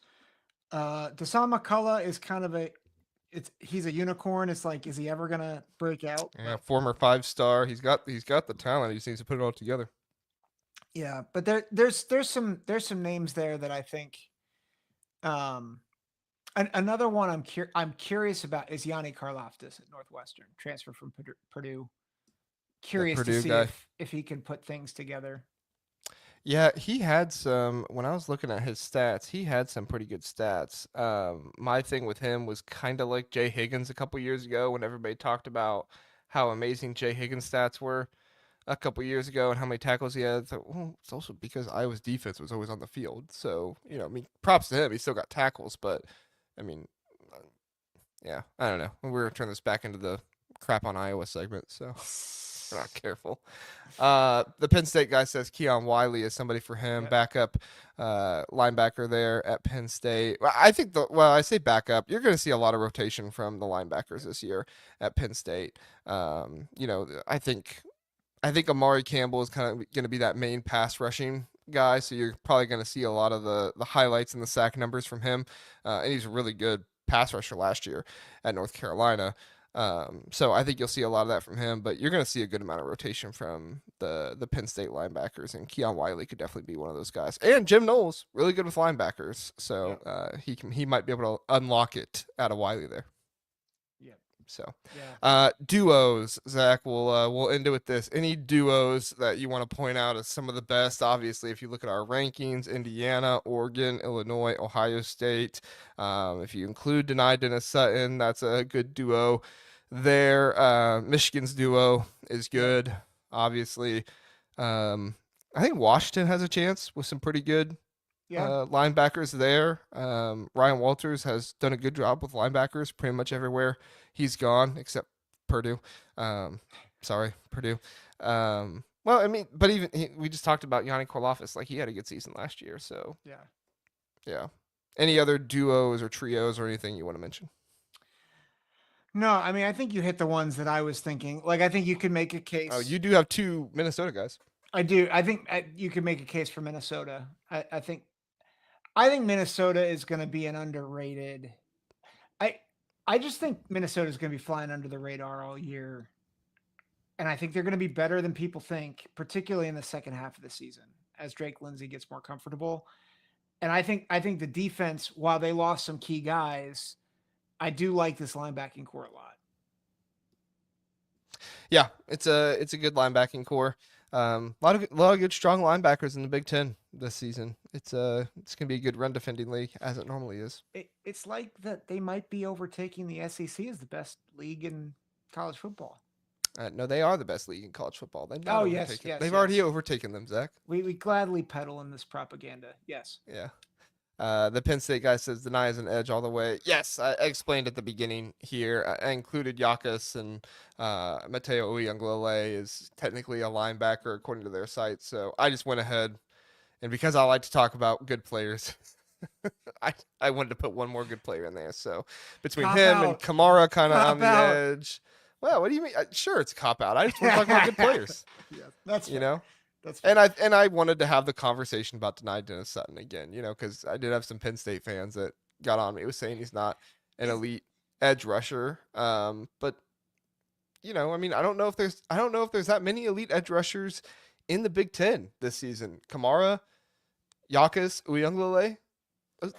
Dasan McCullough is kind of he's a unicorn. It's like, is he ever gonna break out? Yeah, former 5-star. He's got the talent. He just needs to put it all together. Yeah, but there's some names there that I think. Another one I'm curious about is Yanni Karlaftis at Northwestern, transfer from Purdue. Curious to see if he can put things together. Yeah, he had some, when I was looking at his stats, he had some pretty good stats. My thing with him was kind of like Jay Higgins a couple years ago when everybody talked about how amazing Jay Higgins' stats were a couple years ago and how many tackles he had. So, well, it's also because Iowa's defense was always on the field. So, I mean, props to him. He still got tackles, but I mean, yeah, I don't know. We're going to turn this back into the crap on Iowa segment, so we're not careful. The Penn State guy says Keon Wiley is somebody for him, backup linebacker there at Penn State. I think I say backup. You're going to see a lot of rotation from the linebackers this year at Penn State. I think Amari Campbell is kind of going to be that main pass rushing guy, so you're probably going to see a lot of the highlights and the sack numbers from him, and he's a really good pass rusher last year at North Carolina. So I think you'll see a lot of that from him, but you're going to see a good amount of rotation from the Penn State linebackers, and Keon Wiley could definitely be one of those guys. And Jim Knowles, really good with linebackers, so he might be able to unlock it out of Wiley there. So, duos, Zach, we'll end it with this. Any duos that you want to point out as some of the best? Obviously, if you look at our rankings, Indiana, Oregon, Illinois, Ohio State. If you include Dennis Sutton, that's a good duo there. Michigan's duo is good, obviously. I think Washington has a chance with some pretty good linebackers there. Ryan Walters has done a good job with linebackers pretty much everywhere he's gone, except Purdue. Sorry, Purdue. Well, I mean, but we just talked about Yanni Korlafis. Like, he had a good season last year, so. Yeah. Any other duos or trios or anything you want to mention? No, I mean, I think you hit the ones that I was thinking. Like, I think you could make a case. Oh, you do have 2 Minnesota guys. I do. I think you could make a case for Minnesota. I think Minnesota is going to be an underrated. I just think Minnesota is going to be flying under the radar all year. And I think they're going to be better than people think, particularly in the second half of the season as Drake Lindsay gets more comfortable. And I think the defense, while they lost some key guys, I do like this linebacking core a lot. Yeah, it's a good linebacking core. A lot of good strong linebackers in the Big Ten this season. It's gonna be a good run defending league, as it normally is. It's like that they might be overtaking the SEC as the best league in college football. No, they are the best league in college football. They've already overtaken them, Zach. We gladly peddle in this propaganda. Yes. Yeah. The Penn State guy says deny is an edge all the way. Yes, I explained at the beginning here. I included Yakas and Mateo Uiagalelei is technically a linebacker according to their site. So I just went ahead, and because I like to talk about good players, I wanted to put one more good player in there. So between and Kamara kind of on the edge. Well, what do you mean? Sure, it's a cop-out. I just want to talk about good players. Yeah, that's fair. You know? That's fair. And I wanted to have the conversation about Dennis Sutton again, because I did have some Penn State fans that got on me. It was saying he's not an elite edge rusher. But I mean, I don't know if there's that many elite edge rushers in the Big Ten this season. Kamara, Yakas, Uiagalelei,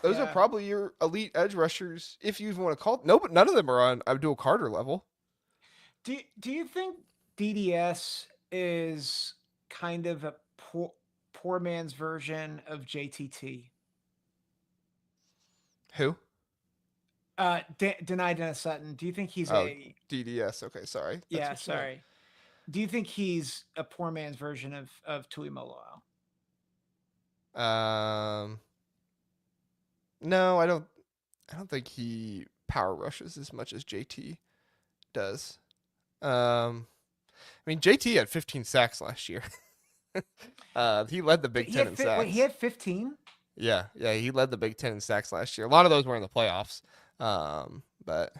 those are probably your elite edge rushers, if you even want to call it. No, but none of them are on Abdul Carter level. Do you think DDS is kind of a poor man's version of JTT? Who? Dennis Sutton. Do you think he's DDS? Okay, sorry. Sorry. Do you think he's a poor man's version of Tuimoloau? No, I don't think he power rushes as much as JT does. I mean, JT had 15 sacks last year. He led the Big Ten in sacks. Wait, he had 15? Yeah, he led the Big Ten in sacks last year. A lot of those were in the playoffs. But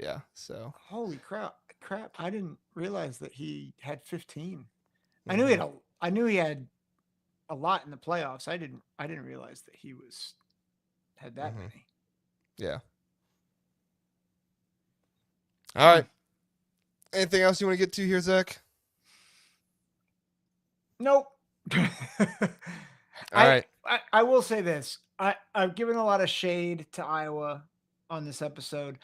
yeah, so. Holy crap. I didn't realize that he had 15. Mm-hmm. I knew he had a lot in the playoffs. I didn't realize that he had that many. Yeah. All right. Anything else you want to get to here, Zach? Nope. All right. I will say this. I've given a lot of shade to Iowa on this episode.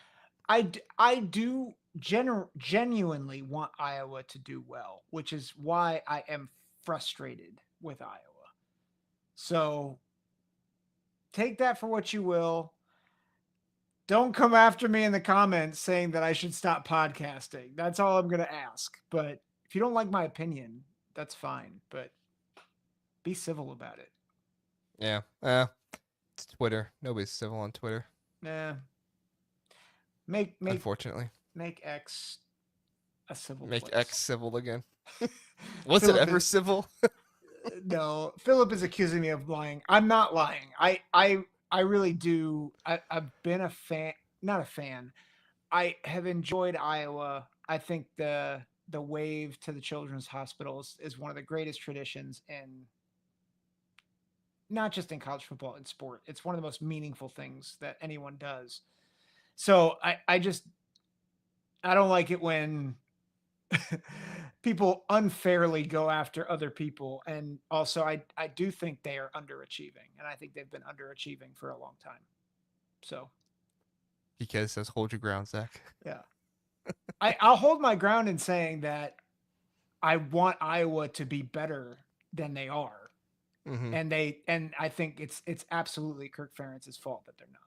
I do genuinely want Iowa to do well, which is why I am frustrated with Iowa. So take that for what you will. Don't come after me in the comments saying that I should stop podcasting. That's all I'm going to ask. But if you don't like my opinion, that's fine. But be civil about it. Yeah. It's Twitter. Nobody's civil on Twitter. Nah. Unfortunately. Make X a civil Make place. X civil again. Was Philip it ever is- civil? No, Philip is accusing me of lying. I'm not lying. I really do. I've been a fan, not a fan. I have enjoyed Iowa. I think the wave to the children's hospitals is one of the greatest traditions in not just in college football, in sport. It's one of the most meaningful things that anyone does. So I don't like it when people unfairly go after other people. And also I do think they are underachieving, and I think they've been underachieving for a long time. So PK says, hold your ground, Zach. yeah, I'll hold my ground in saying that I want Iowa to be better than they are. Mm-hmm. And I think it's absolutely Kirk Ferentz's fault that they're not.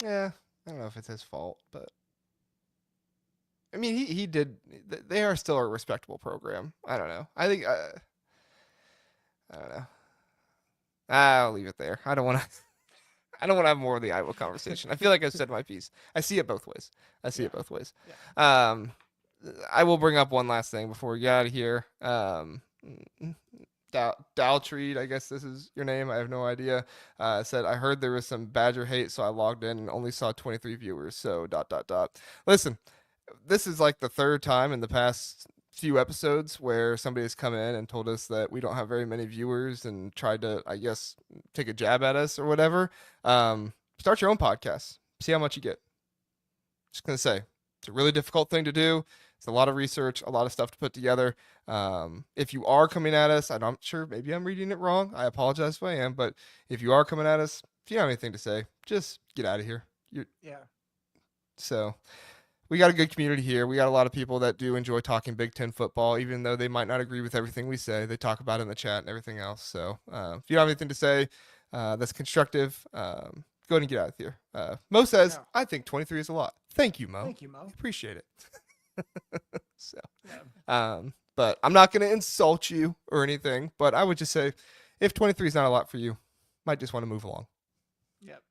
Yeah, I don't know if it's his fault, but I mean, he did. They are still a respectable program. I don't know. I think I don't know. I'll leave it there. I don't want to. I don't want to have more of the Iowa conversation. I feel like I've said my piece. I see it both ways. Yeah. I will bring up one last thing before we get out of here. Daltreed, I guess this is your name. I have no idea. Said, I heard there was some Badger hate, so I logged in and only saw 23 viewers. So ... Listen, this is like the third time in the past few episodes where somebody has come in and told us that we don't have very many viewers and tried to, I guess, take a jab at us or whatever. Start your own podcast. See how much you get. Just going to say, it's a really difficult thing to do. It's a lot of research, a lot of stuff to put together. If you are coming at us, I'm not sure, maybe I'm reading it wrong. I apologize if I am, but if you are coming at us, if you don't have anything to say, just get out of here. Yeah. So we got a good community here. We got a lot of people that do enjoy talking Big Ten football, even though they might not agree with everything we say. They talk about it in the chat and everything else. So if you don't have anything to say that's constructive, go ahead and get out of here. Mo says, Yeah. I think 23 is a lot. Thank you, Mo. Thank you, Mo. Appreciate it. So, Yeah. but I'm not going to insult you or anything, but I would just say if 23 is not a lot for you, might just want to move along. Yep.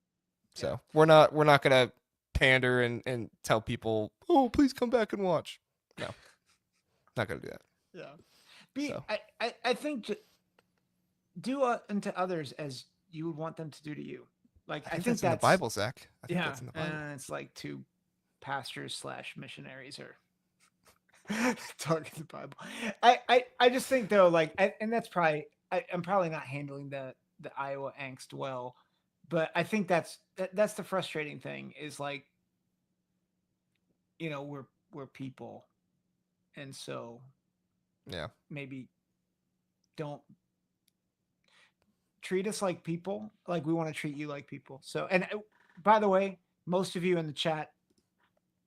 So we're not going to pander and tell people, oh, please come back and watch. No, not going to do that. Yeah. So. I think do unto others as you would want them to do to you. Like, I think that's in the Bible, Zach. I think that's in the Bible. And it's like two pastors / missionaries are talking the Bible. I just think though, like, and that's probably, I'm probably not handling the Iowa angst well, but I think that's the frustrating thing is, like, you know, we're people, and so Yeah, maybe don't treat us like people, like we want to treat you like people. So, and by the way, most of you in the chat,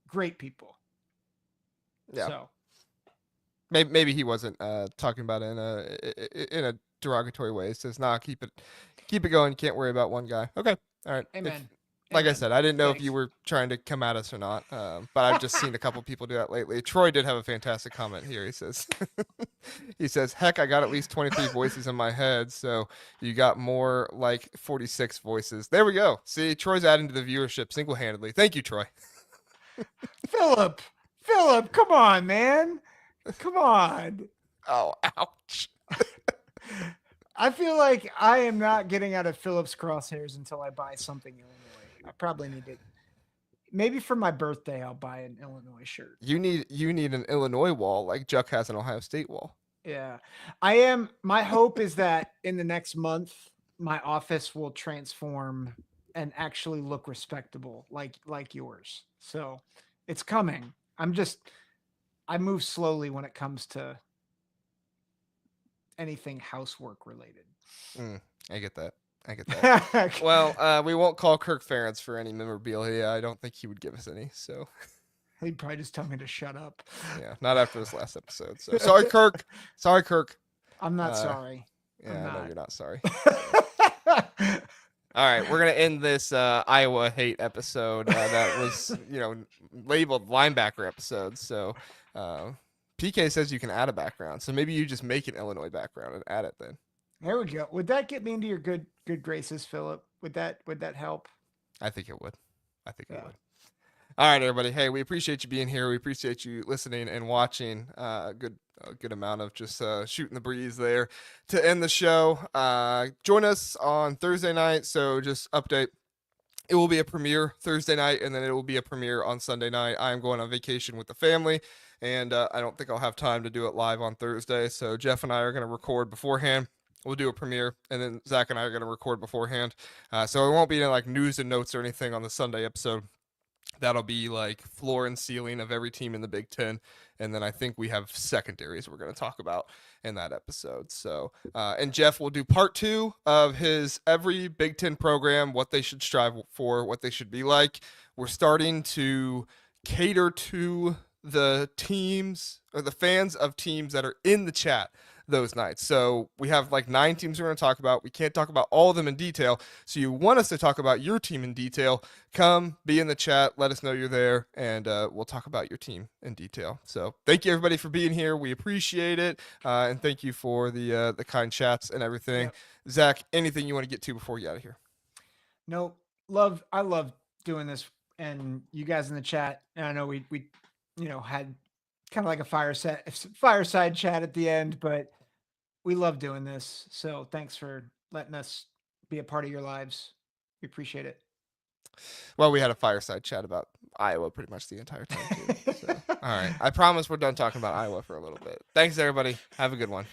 great people. yeah. So Maybe he wasn't talking about it in a derogatory way. He says, "Nah, keep it going. Can't worry about one guy." Okay, all right. amen. Like I Amen. said, I didn't know if Thanks. you were trying to come at us or not, but I've just seen a couple people do that lately. Troy did have a fantastic comment here. He says, heck, I got at least 23 voices in my head, so you got more like 46 voices. There we go. See, Troy's adding to the viewership single-handedly. Thank you, Troy. Philip, come on, man. Come on. Oh, ouch. I feel like I am not getting out of Philip's crosshairs until I buy something Illinois. I probably need to. Maybe for my birthday, I'll buy an Illinois shirt. You need an Illinois wall like Juck has an Ohio State wall. Yeah, I am. My hope is that in the next month, my office will transform and actually look respectable, like yours. So it's coming. I move slowly when it comes to anything housework related. I get that. Well, Well, we won't call Kirk Ferentz for any memorabilia. I don't think he would give us any. So he'd probably just tell me to shut up. yeah, not after this last episode. So sorry, Kirk. Sorry, Kirk. I'm not sorry. Yeah, I know you're not sorry. All right, we're gonna end this Iowa hate episode that was, labeled linebacker episode. So, PK says you can add a background, so maybe you just make an Illinois background and add it then. There we go. Would that get me into your good graces, Philip? Would that help? I think it would. It Yeah. would. All right, everybody. Hey, we appreciate you being here. We appreciate you listening and watching. A good amount of just shooting the breeze there to end the show. Join us on Thursday night. So just update. It will be a premiere Thursday night, and then it will be a premiere on Sunday night. I'm going on vacation with the family, and I don't think I'll have time to do it live on Thursday. So Jeff and I are going to record beforehand. We'll do a premiere, and then Zach and I are going to record beforehand. So it won't be any like news and notes or anything on the Sunday episode. That'll be like floor and ceiling of every team in the Big Ten. And then I think we have secondaries we're going to talk about in that episode. So, and Jeff will do part 2 of his every Big Ten program, what they should strive for, what they should be like. We're starting to cater to the teams or the fans of teams that are in the chat those nights. So we have like 9 teams we're going to talk about. We can't talk about all of them in detail. So you want us to talk about your team in detail, come be in the chat, let us know you're there, and we'll talk about your team in detail. So thank you everybody for being here. We appreciate it. And thank you for the kind chats and everything. Yep. Zach, anything you want to get to before you get out of here? No, I love doing this, and you guys in the chat. And I know we had kind of like a fireside chat at the end, but we love doing this. So thanks for letting us be a part of your lives. We appreciate it. Well, we had a fireside chat about Iowa pretty much the entire time too. So. All right. I promise we're done talking about Iowa for a little bit. Thanks everybody. Have a good one.